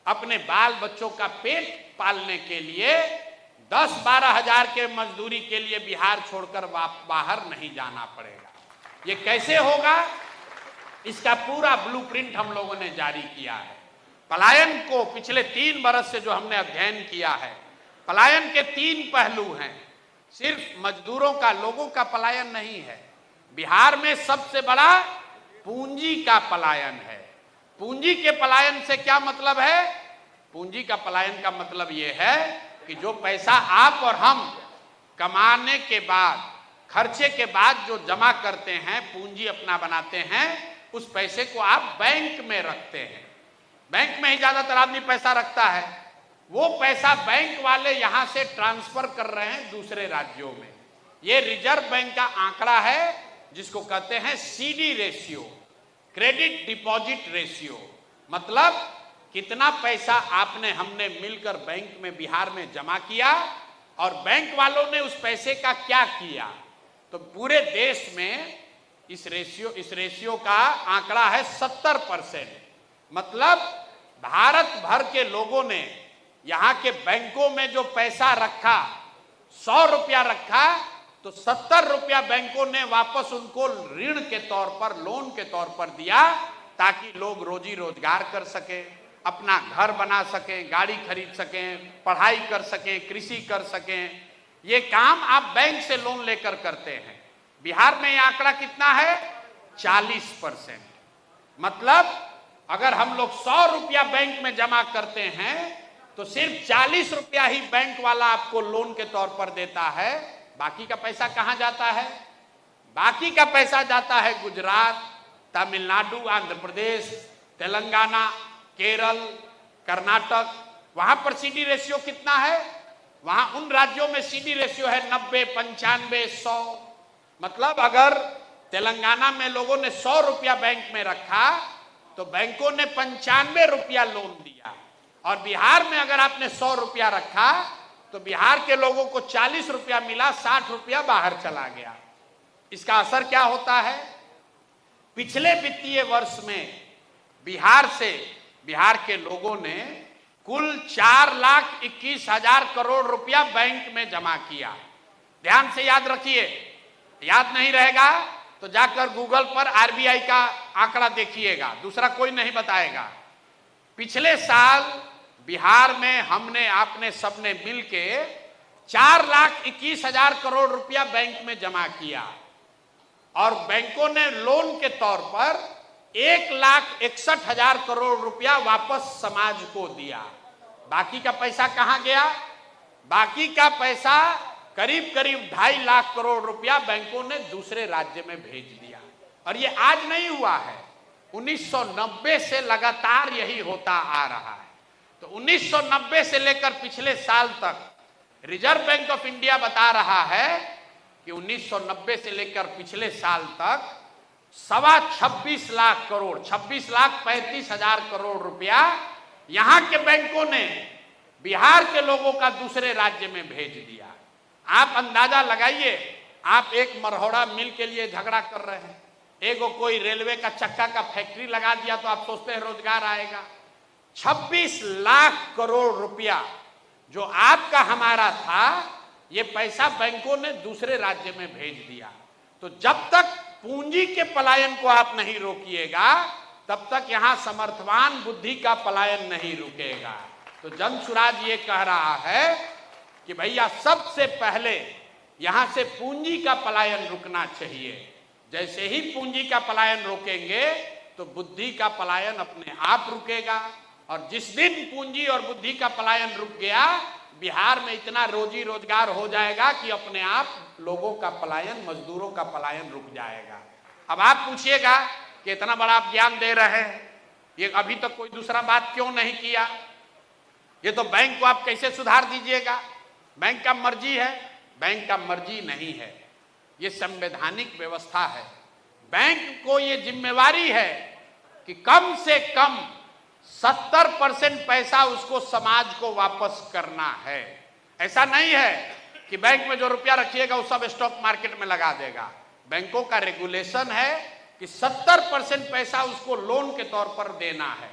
S1: अपने बाल बच्चों का पेट पालने के लिए 10-12 हजार के मजदूरी के लिए बिहार छोड़कर बाहर नहीं जाना पड़ेगा। ये कैसे होगा, इसका पूरा ब्लूप्रिंट हम लोगों ने जारी किया है। पलायन को पिछले 3 बरस से जो हमने अध्ययन किया है, पलायन के 3 पहलू हैं। सिर्फ मजदूरों का, लोगों का पलायन नहीं है, बिहार में सबसे बड़ा पूंजी का पलायन है। पूंजी के पलायन से क्या मतलब है, पूंजी का पलायन का मतलब यह है कि जो पैसा आप और हम कमाने के बाद, खर्चे के बाद जो जमा करते हैं, पूंजी अपना बनाते हैं, उस पैसे को आप बैंक में रखते हैं। बैंक में ही ज्यादातर आदमी पैसा रखता है। वो पैसा बैंक वाले यहां से ट्रांसफर कर रहे हैं दूसरे राज्यों में। ये रिजर्व बैंक का आंकड़ा है, जिसको कहते हैं CD ratio, credit deposit ratio. मतलब कितना पैसा आपने, हमने मिलकर बैंक में बिहार में जमा किया और बैंक वालों ने उस पैसे का क्या किया। तो पूरे देश में इस रेशियो का आंकड़ा है 70%। मतलब भारत भर के लोगों ने यहां के बैंकों में जो पैसा रखा, 100 रुपया रखा, तो 70 रुपया बैंकों ने वापस उनको ऋण के तौर पर, लोन के तौर पर दिया, ताकि लोग रोजी रोजगार कर सकें, अपना घर बना सकें, गाड़ी खरीद सकें, पढ़ाई कर सकें, कृषि कर सकें। ये काम आप बैंक से लोन लेकर करते हैं। बिहार में ये आंकड़ा कितना है, 40%। मतलब अगर हम लोग 100 रुपया बैंक में जमा करते हैं तो सिर्फ 40 रुपया ही बैंक वाला आपको लोन के तौर पर देता है। बाकी का पैसा कहां जाता है, बाकी का पैसा जाता है गुजरात, तमिलनाडु, आंध्र प्रदेश, तेलंगाना, केरल, कर्नाटक। वहां पर सीडी रेशियो कितना है, वहां उन राज्यों में सीडी रेशियो है 90, 95, 100। मतलब अगर तेलंगाना में लोगों ने 100 रुपया बैंक में रखा तो बैंकों ने 95 रुपया लोन दिया, और बिहार में अगर आपने 100 रुपया रखा तो बिहार के लोगों को 40 रुपया मिला, 60 रुपया बाहर चला गया। इसका असर क्या होता है, पिछले वित्तीय वर्ष में बिहार के लोगों ने कुल 4,21,000 करोड़ रुपया बैंक में जमा किया। ध्यान से याद रखिए, याद नहीं रहेगा तो जाकर गूगल पर आरबीआई का आंकड़ा देखिएगा, दूसरा कोई नहीं बताएगा। पिछले साल बिहार में हमने, आपने सबने मिलके 4,21,000 करोड़ रुपया बैंक में जमा किया, और बैंकों ने लोन के तौर पर 1,61,000 करोड़ रुपया वापस समाज को दिया। बाकी का पैसा कहां गया, बाकी का पैसा करीब करीब 2.5 लाख करोड़ रुपया बैंकों ने दूसरे राज्य में भेज दिया। और ये आज नहीं हुआ है, 1990 से लगातार यही होता आ रहा है। तो 1990 से लेकर पिछले साल तक रिजर्व बैंक ऑफ इंडिया बता रहा है कि 1990 से लेकर पिछले साल तक 26 लाख करोड़, 26,35,000 करोड़ रुपया यहां के बैंकों ने बिहार के लोगों का दूसरे राज्य में भेज दिया। आप अंदाजा लगाइए आप एक मरहोड़ा मिल के लिए झगड़ा कर रहे हैं, एगो कोई रेलवे का चक्का का फैक्ट्री लगा दिया तो आप सोचते हैं रोजगार आएगा। 26 लाख करोड़ रुपया जो आपका हमारा था, ये पैसा बैंकों ने दूसरे राज्य में भेज दिया। तो जब तक पूंजी के पलायन को आप नहीं रोकिएगा, तब तक यहां समर्थवान बुद्धि का पलायन नहीं रुकेगा। तो जनसुराज ये कह रहा है कि भैया सबसे पहले यहां से पूंजी का पलायन रुकना चाहिए। जैसे ही पूंजी का पलायन रोकेंगे तो बुद्धि का पलायन अपने आप रुकेगा। और जिस दिन पूंजी और बुद्धि का पलायन रुक गया, बिहार में इतना रोजी रोजगार हो जाएगा कि अपने आप लोगों का पलायन, मजदूरों का पलायन रुक जाएगा। अब आप पूछिएगा कि इतना बड़ा आप ज्ञान दे रहे हैं, ये अभी तक कोई दूसरा बात क्यों नहीं किया? ये तो बैंक को आप कैसे सुधार दीजिएगा? बैंक का मर्जी है? बैंक का मर्जी नहीं है, ये संवैधानिक व्यवस्था है। बैंक को ये जिम्मेवारी है कि कम से कम 70% पैसा उसको समाज को वापस करना है। ऐसा नहीं है कि बैंक में जो रुपया रखिएगा वो सब स्टॉक मार्केट में लगा देगा। बैंकों का रेगुलेशन है कि 70% पैसा उसको लोन के तौर पर देना है।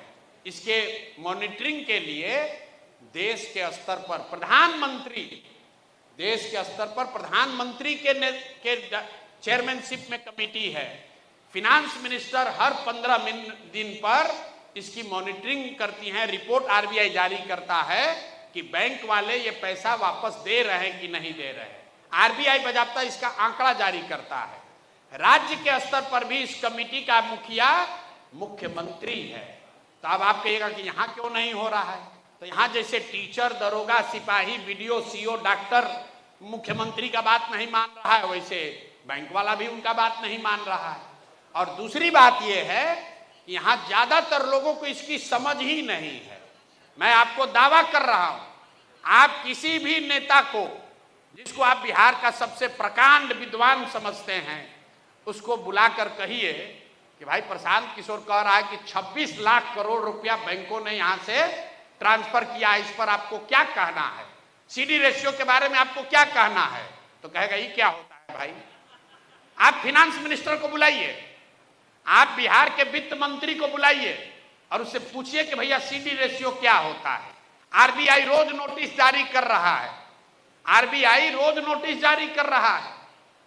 S1: इसके मॉनिटरिंग के लिए देश के स्तर पर प्रधानमंत्री, देश के स्तर पर प्रधानमंत्री के चेयरमैनशिप में कमेटी है। फिनांस मिनिस्टर हर 15 दिन पर इसकी मॉनिटरिंग करती हैं, रिपोर्ट आरबीआई जारी करता है कि बैंक वाले ये पैसा वापस दे रहे हैं कि नहीं दे रहे हैं। आरबीआई बाकायदा इसका आंकड़ा जारी करता है। राज्य के स्तर पर भी इस कमेटी का मुखिया मुख्यमंत्री है। तो अब आप कहिएगा कि यहाँ क्यों नहीं हो रहा है? तो यहाँ जैसे टीचर, दरोगा, सिपाही, बीडीओ, सीओ, डॉक्टर मुख्यमंत्री का बात नहीं मान रहा है, वैसे बैंक वाला भी उनका बात नहीं मान रहा है। और दूसरी बात यह है कि यहाँ ज्यादातर लोगों को इसकी समझ ही नहीं है। मैं आपको दावा कर रहा हूं, आप किसी भी नेता को, जिसको आप बिहार का सबसे प्रकांड विद्वान समझते हैं, उसको बुलाकर कहिए कि भाई प्रशांत किशोर कह रहा है कि 26 लाख करोड़ रुपया बैंकों ने यहां से ट्रांसफर किया, इस पर आपको क्या कहना है? सीडी रेशियो के बारे में आपको क्या कहना है? तो कहेगा ये क्या होता है भाई? आप फिनांस मिनिस्टर को बुलाइए, आप बिहार के वित्त मंत्री को बुलाइए और उससे पूछिए कि भैया सीडी रेशियो क्या होता है। आरबीआई रोज नोटिस जारी कर रहा है, आरबीआई रोज नोटिस जारी कर रहा है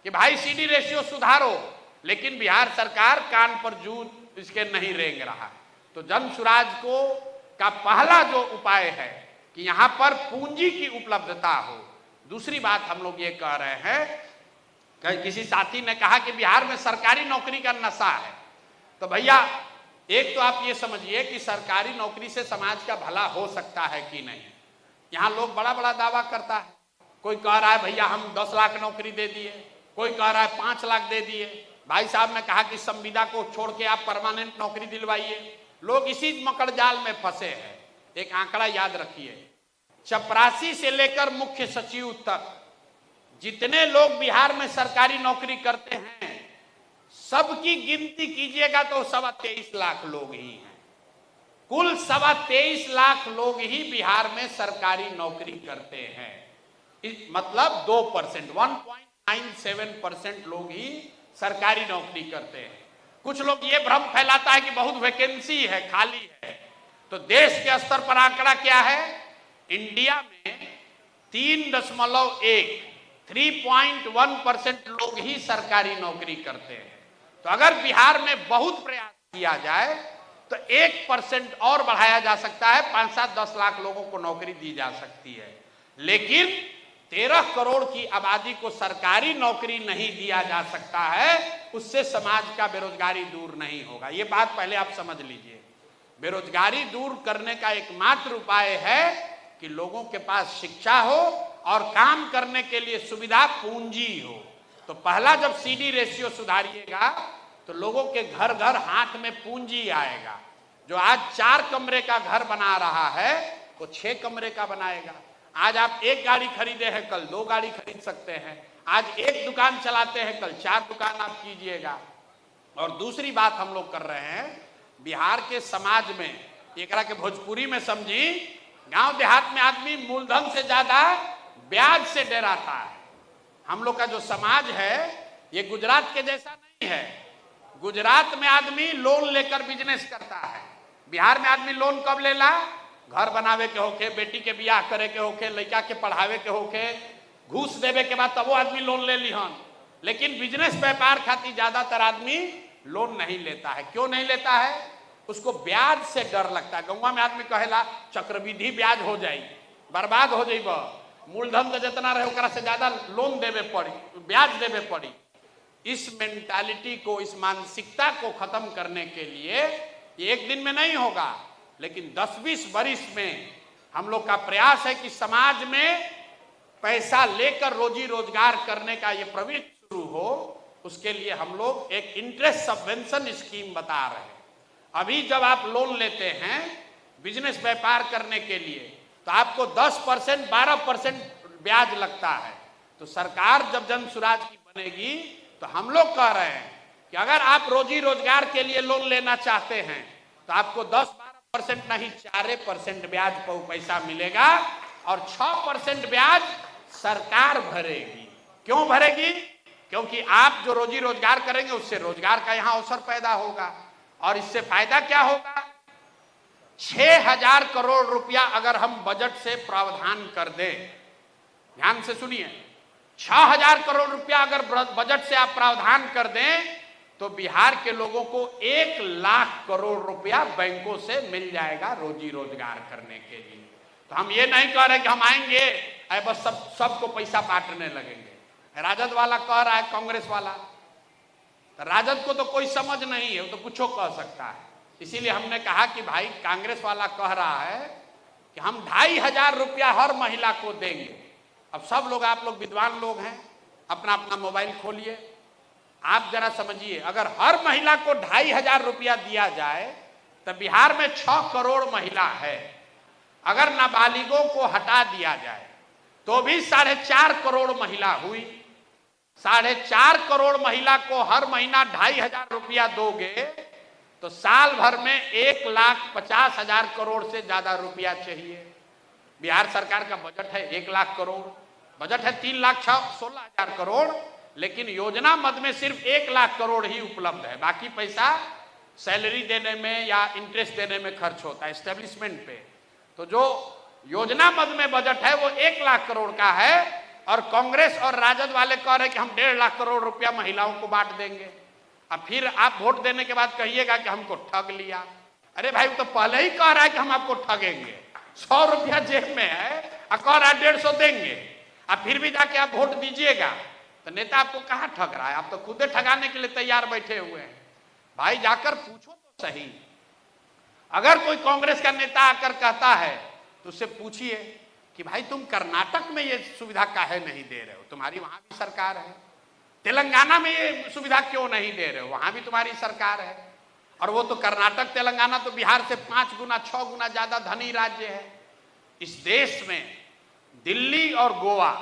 S1: कि भाई सीडी रेशियो सुधारो, लेकिन बिहार सरकार कान पर जूत इसके नहीं रेंग रहा है। तो जनसुराज को का पहला जो उपाय है कि यहां पर पूंजी की उपलब्धता हो। दूसरी बात हम लोग ये कह रहे हैं, किसी साथी ने कहा कि बिहार में सरकारी नौकरी का नशा है। तो भैया एक तो आप ये समझिए कि सरकारी नौकरी से समाज का भला हो सकता है कि नहीं। यहाँ लोग बड़ा बड़ा दावा करता है, कोई कह रहा है भैया हम 10 लाख नौकरी दे दिए, कोई कह रहा है 5 लाख दे दिए। भाई साहब ने कहा कि संविदा को छोड़ के आप परमानेंट नौकरी दिलवाइए। लोग इसी मकड़जाल में फंसे हैं। एक आंकड़ा याद रखिए, चपरासी से लेकर मुख्य सचिव तक जितने लोग बिहार में सरकारी नौकरी करते हैं, सबकी गिनती कीजिएगा तो 23.25 लाख लोग ही हैं। कुल 23.25 लाख लोग ही बिहार में सरकारी नौकरी करते हैं। मतलब 2%, 1.97% लोग ही सरकारी नौकरी करते हैं। कुछ लोग ये भ्रम फैलाता है कि बहुत वैकेंसी है, खाली है। तो देश के स्तर पर आंकड़ा क्या है? इंडिया में 3.1% लोग ही सरकारी नौकरी करते हैं। तो अगर बिहार में बहुत प्रयास किया जाए तो 1% और बढ़ाया जा सकता है, 5-7-10 लाख लोगों को नौकरी दी जा सकती है। लेकिन 13 करोड़ की आबादी को सरकारी नौकरी नहीं दिया जा सकता है, उससे समाज का बेरोजगारी दूर नहीं होगा। ये बात पहले आप समझ लीजिए। बेरोजगारी दूर करने का एकमात्र उपाय है कि लोगों के पास शिक्षा हो और काम करने के लिए सुविधा, पूंजी हो। तो पहला जब सीडी रेशियो सुधारिएगा तो लोगों के घर घर हाथ में पूंजी आएगा। जो आज 4 कमरे का घर बना रहा है वो 6 कमरे का बनाएगा। आज आप 1 गाड़ी खरीदे हैं, कल 2 गाड़ी खरीद सकते हैं। आज 1 दुकान चलाते हैं, कल 4 दुकान आप कीजिएगा। और दूसरी बात हम लोग कर रहे हैं, बिहार के समाज में, एकरा के भोजपुरी में समझी, गांव देहात में आदमी मूलधन से ज्यादा ब्याज से डराता है। हम लोग का जो समाज है ये गुजरात के जैसा नहीं है। गुजरात में आदमी लोन लेकर बिजनेस करता है, बिहार में आदमी लोन कब लेला? घर बनावे के होके, बेटी के बियाह करे के होके, लड़का के पढ़ावे के होके, घूस देवे के बाद तब वो आदमी लोन ले लिहन। लेकिन बिजनेस व्यापार खातिर ज्यादातर आदमी लोन नहीं लेता है। क्यों नहीं लेता है? उसको ब्याज से डर लगता है। गौवा में आदमी कहेला चक्रवृद्धि ब्याज हो जाई, बर्बाद हो जाइब, मूलधन तो जितना रहे ओकरा से ज्यादा लोन देवे पड़ी, ब्याज देवे पड़ी। इस मेंटालिटी को, इस मानसिकता को खत्म करने के लिए ये एक दिन में नहीं होगा, लेकिन 10-20 वर्ष में हम लोग का प्रयास है कि समाज में पैसा लेकर रोजी रोजगार करने का ये प्रवृत्ति शुरू हो। उसके लिए हम लोग एक इंटरेस्ट सबवेंशन स्कीम बता रहे हैं। अभी जब आप लोन लेते हैं बिजनेस व्यापार करने के लिए तो आपको 10%, 12% ब्याज लगता है। तो सरकार जब जन सुराज की बनेगी तो हम लोग कह रहे हैं कि अगर आप रोजी रोजगार के लिए लोन लेना चाहते हैं तो आपको 10-12% नहीं 4% ब्याज पैसा मिलेगा और 6% ब्याज सरकार भरेगी। क्यों भरेगी? क्योंकि आप जो रोजी रोजगार करेंगे उससे रोजगार का यहां अवसर पैदा होगा और इससे फायदा क्या होगा? 6,000 करोड़ रुपया अगर हम बजट से प्रावधान कर दें, ध्यान से सुनिए, 6,000 करोड़ रुपया अगर बजट से आप प्रावधान कर दें तो बिहार के लोगों को 1 लाख करोड़ रुपया बैंकों से मिल जाएगा रोजी रोजगार करने के लिए। तो हम ये नहीं कह रहे कि हम आएंगे बस सबको पैसा बांटने लगेंगे। राजद वाला कह रहा है, कांग्रेस वाला, तो राजद को तो कोई समझ नहीं है, वो तो कुछ कह सकता है। इसीलिए हमने कहा कि भाई कांग्रेस वाला कह रहा है कि हम 2,500 रुपया हर महिला को देंगे। अब सब लोग, आप लोग विद्वान लोग हैं, अपना अपना मोबाइल खोलिए, आप जरा समझिए, अगर हर महिला को 2,500 रुपया दिया जाए तो बिहार में 6 करोड़ महिला है। अगर नाबालिगों को हटा दिया जाए तो भी 4.5 करोड़ महिला हुई। 4.5 करोड़ महिला को हर महीना 2,500 रुपया दोगे तो साल भर में 1,50,000 करोड़ से ज्यादा रुपया चाहिए। बिहार सरकार का बजट है 1 लाख करोड़, बजट है 3,16,000 करोड़, लेकिन योजना मद में सिर्फ 1 लाख करोड़ ही उपलब्ध है। बाकी पैसा सैलरी देने में या इंटरेस्ट देने में खर्च होता है, एस्टेब्लिशमेंट पे। तो जो योजना मद में बजट है वो 1 लाख करोड़ का है और कांग्रेस और राजद वाले कह रहे हैं कि हम 1.5 लाख करोड़ रुपया महिलाओं को बांट देंगे। अब फिर आप वोट देने के बाद कहिएगा कि हमको ठग लिया। अरे भाई, वो तो पहले ही कह रहा है कि हम आपको ठगेंगे, 100 रुपया जेब में है और कह रहा है 150 देंगे। अब फिर भी जाके आप वोट दीजिएगा तो नेता आपको कहाँ ठग रहा है? आप तो खुदे ठगाने के लिए तैयार बैठे हुए हैं। भाई जाकर पूछो तो सही। अगर कोई कांग्रेस का नेता आकर कहता है तो उससे पूछिए कि भाई तुम कर्नाटक में ये सुविधा काहे नहीं दे रहे हो? तुम्हारी वहां भी सरकार है। तेलंगाना में ये सुविधा क्यों नहीं दे रहे हो? वहां भी तुम्हारी सरकार है। और वो तो कर्नाटक, तेलंगाना तो बिहार से 5 गुना 6 गुना ज्यादा धनी राज्य है। इस देश में दिल्ली और गोवा,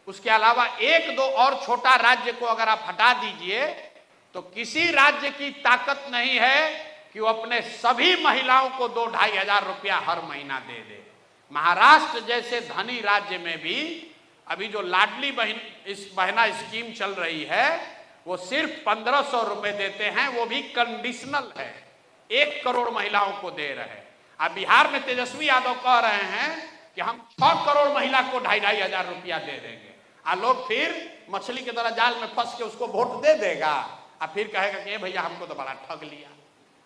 S1: उसके अलावा 1-2 और छोटा राज्य को अगर आप हटा दीजिए तो किसी राज्य की ताकत नहीं है कि वो अपने सभी महिलाओं को 2-2,500 रुपया हर महीना दे दे। महाराष्ट्र जैसे धनी राज्य में भी अभी जो लाडली बहना स्कीम चल रही है वो सिर्फ 1,500 रुपए देते हैं, वो भी कंडीशनल है। 1 करोड़ महिलाओं को दे रहे हैं। अब बिहार में तेजस्वी यादव कह रहे हैं कि हम 6 करोड़ महिला को 2,500 रुपया दे देंगे। लोग फिर मछली की तरह जाल में फंस के उसको वोट दे देगा और फिर कहेगा कि भैया हमको तो बड़ा ठग लिया।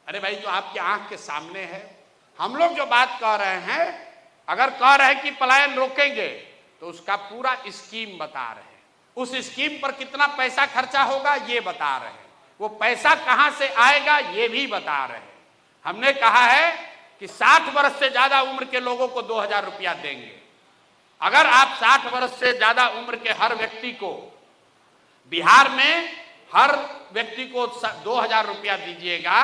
S1: अरे भाई, जो आपके आंख के सामने है, हम लोग जो बात कह रहे हैं, अगर कह रहे हैं कि पलायन रोकेंगे तो उसका पूरा स्कीम बता रहे हैं। उस स्कीम पर कितना पैसा खर्चा होगा ये बता रहे हैं। वो पैसा कहां से आएगा ये भी बता रहे हैं। हमने कहा है कि 60 वर्ष से ज्यादा उम्र के लोगों को 2,000 रुपया देंगे। अगर आप 60 वर्ष से ज्यादा उम्र के हर व्यक्ति को, बिहार में हर व्यक्ति को 2,000 रुपया दीजिएगा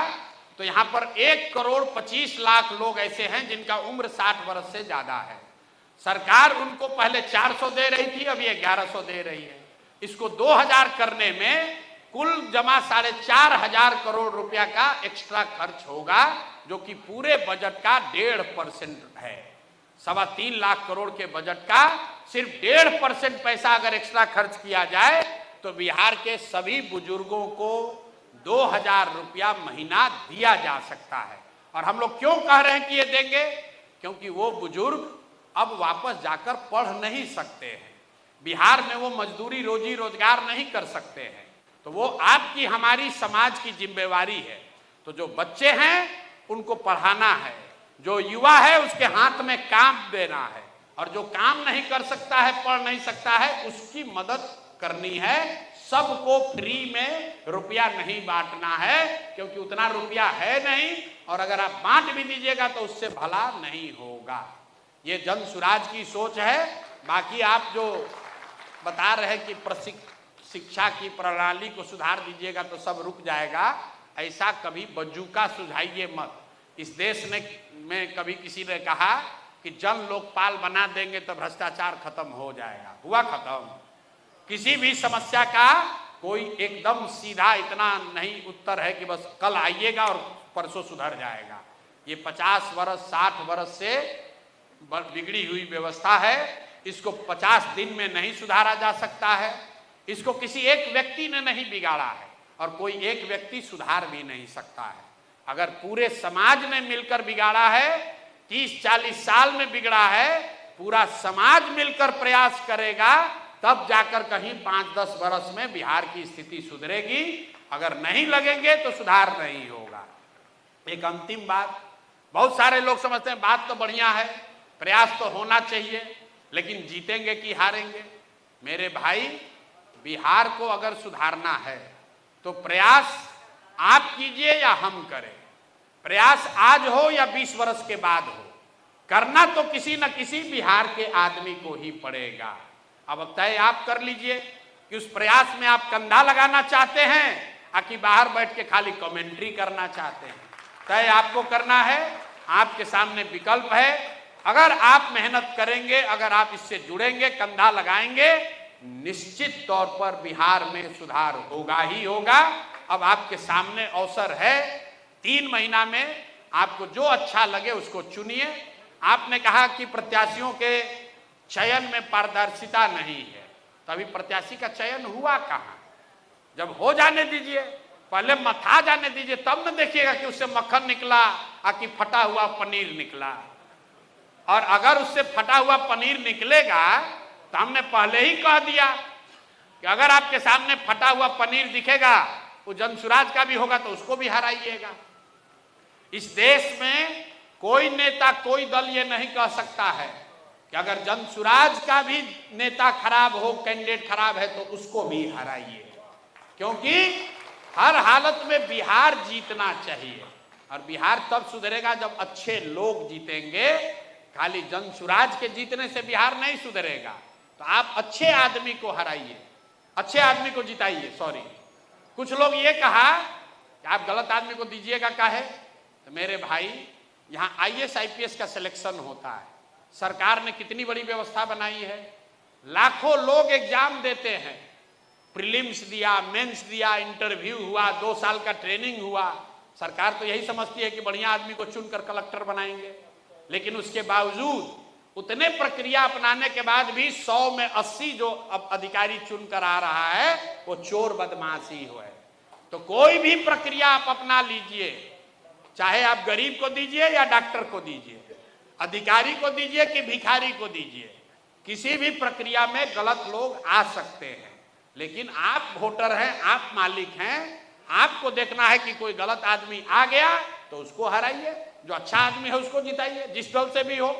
S1: तो यहां पर 1,25,00,000 लोग ऐसे हैं जिनका उम्र 60 वर्ष से ज्यादा है। सरकार उनको पहले 400 दे रही थी, अभी 1,100 दे रही है। इसको 2,000 करने में कुल जमा 4,500 करोड़ रुपया का एक्स्ट्रा खर्च होगा, जो कि पूरे बजट का 1.5% है। 3.25 लाख करोड़ के बजट का सिर्फ 1.5% पैसा अगर एक्स्ट्रा खर्च किया जाए तो बिहार के सभी बुजुर्गों को 2000 रुपया महीना दिया जा सकता है। और हम लोग क्यों कह रहे हैं कि ये देंगे? क्योंकि वो बुजुर्ग अब वापस जाकर पढ़ नहीं सकते हैं, बिहार में वो मजदूरी रोजी रोजगार नहीं कर सकते हैं, तो वो आपकी हमारी समाज की जिम्मेवारी है। तो जो बच्चे हैं उनको पढ़ाना है, जो युवा है उसके हाथ में काम देना है, और जो काम नहीं कर सकता है, पढ़ नहीं सकता है, उसकी मदद करनी है। सबको फ्री में रुपया नहीं बांटना है, क्योंकि उतना रुपया है नहीं, और अगर आप बांट भी दीजिएगा तो उससे भला नहीं होगा। ये जन सुराज की सोच है। बाकी आप जो बता रहे हैं कि शिक्षा की प्रणाली को सुधार दीजिएगा तो सब रुक जाएगा, ऐसा कभी बज्जूका सुझाइए मत। इस देश में कभी किसी ने कहा कि जन लोकपाल बना देंगे तो भ्रष्टाचार खत्म हो जाएगा। हुआ खत्म? किसी भी समस्या का कोई एकदम सीधा इतना नहीं उत्तर है कि बस कल आइएगा और परसों सुधर जाएगा। ये 50 वर्ष 60 वर्ष से बिगड़ी हुई व्यवस्था है, इसको 50 दिन में नहीं सुधारा जा सकता है। इसको किसी एक व्यक्ति ने नहीं बिगाड़ा है, और कोई एक व्यक्ति सुधार भी नहीं सकता है। अगर पूरे समाज ने मिलकर बिगाड़ा है, 30-40 साल में बिगड़ा है, पूरा समाज मिलकर प्रयास करेगा, तब जाकर कहीं 5-10 वर्ष में बिहार की स्थिति सुधरेगी। अगर नहीं लगेंगे तो सुधार नहीं होगा। एक अंतिम बात, बहुत सारे लोग समझते हैं बात तो बढ़िया है, प्रयास तो होना चाहिए, लेकिन जीतेंगे कि हारेंगे? मेरे भाई, बिहार को अगर सुधारना है तो प्रयास आप कीजिए या हम करें, प्रयास आज हो या 20 वर्ष के बाद हो, करना तो किसी न किसी बिहार के आदमी को ही पड़ेगा। अब तय आप कर लीजिए कि उस प्रयास में आप कंधा लगाना चाहते हैं कि बाहर बैठ के खाली कमेंट्री करना चाहते हैं। तय आपको करना है, आपके सामने विकल्प है। अगर आप मेहनत करेंगे, अगर आप इससे जुड़ेंगे, कंधा लगाएंगे, निश्चित तौर पर बिहार में सुधार होगा ही होगा। अब आपके सामने अवसर है, 3 महीना में आपको जो अच्छा लगे उसको चुनिए। आपने कहा कि प्रत्याशियों के चयन में पारदर्शिता नहीं है, तो अभी प्रत्याशी का चयन हुआ कहाँ? जब हो जाने दीजिए, पहले मथा जाने दीजिए, तब न देखिएगा कि उससे मक्खन निकला कि फटा हुआ पनीर निकला। और अगर उससे फटा हुआ पनीर निकलेगा तो हमने पहले ही कह दिया कि अगर आपके सामने फटा हुआ पनीर दिखेगा, वो जनसुराज का भी होगा तो उसको भी हराइएगा। इस देश में कोई नेता, कोई दल ये नहीं कह सकता है कि अगर जनसुराज का भी नेता खराब हो, कैंडिडेट खराब है, तो उसको भी हराइए, क्योंकि हर हालत में बिहार जीतना चाहिए। और बिहार तब सुधरेगा जब अच्छे लोग जीतेंगे। खाली जनसुराज के जीतने से बिहार नहीं सुधरेगा। तो आप अच्छे आदमी को हराइए, अच्छे आदमी को जिताइए। सॉरी, कुछ लोग ये कहा कि आप गलत आदमी को दीजिएगा काहे? तो मेरे भाई, यहाँ IAS IPS का सिलेक्शन होता है, सरकार ने कितनी बड़ी व्यवस्था बनाई है। लाखों लोग एग्जाम देते हैं, प्रीलिम्स दिया, मेंस दिया, इंटरव्यू हुआ, 2 साल का ट्रेनिंग हुआ। सरकार तो यही समझती है कि बढ़िया आदमी को चुनकर कलेक्टर बनाएंगे, लेकिन उसके बावजूद उतने प्रक्रिया अपनाने के बाद भी 100 में 80 जो अब अधिकारी चुनकर आ रहा है वो चोर बदमाशी हो है। तो कोई भी प्रक्रिया आप अपना लीजिए, चाहे आप गरीब को दीजिए या डॉक्टर को दीजिए, अधिकारी को दीजिए कि भिखारी को दीजिए, किसी भी प्रक्रिया में गलत लोग आ सकते हैं। लेकिन आप वोटर हैं, आप मालिक हैं, आपको देखना है कि कोई गलत आदमी आ गया तो उसको हराइए, जो अच्छा आदमी है उसको जिताइए, जिस दल से भी हो।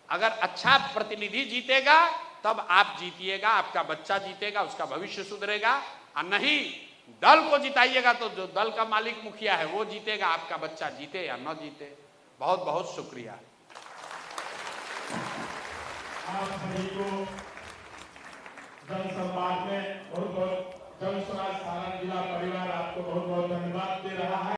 S1: अगर अच्छा प्रतिनिधि जीतेगा तब आप जीतिएगा, आपका बच्चा जीतेगा, उसका भविष्य सुधरेगा। और नहीं, दल को जिताइएगा तो जो दल का मालिक मुखिया है वो जीतेगा, आपका बच्चा जीते या न जीते। बहुत बहुत शुक्रिया।
S2: आप सभी को जनसंवाद में बहुत बहुत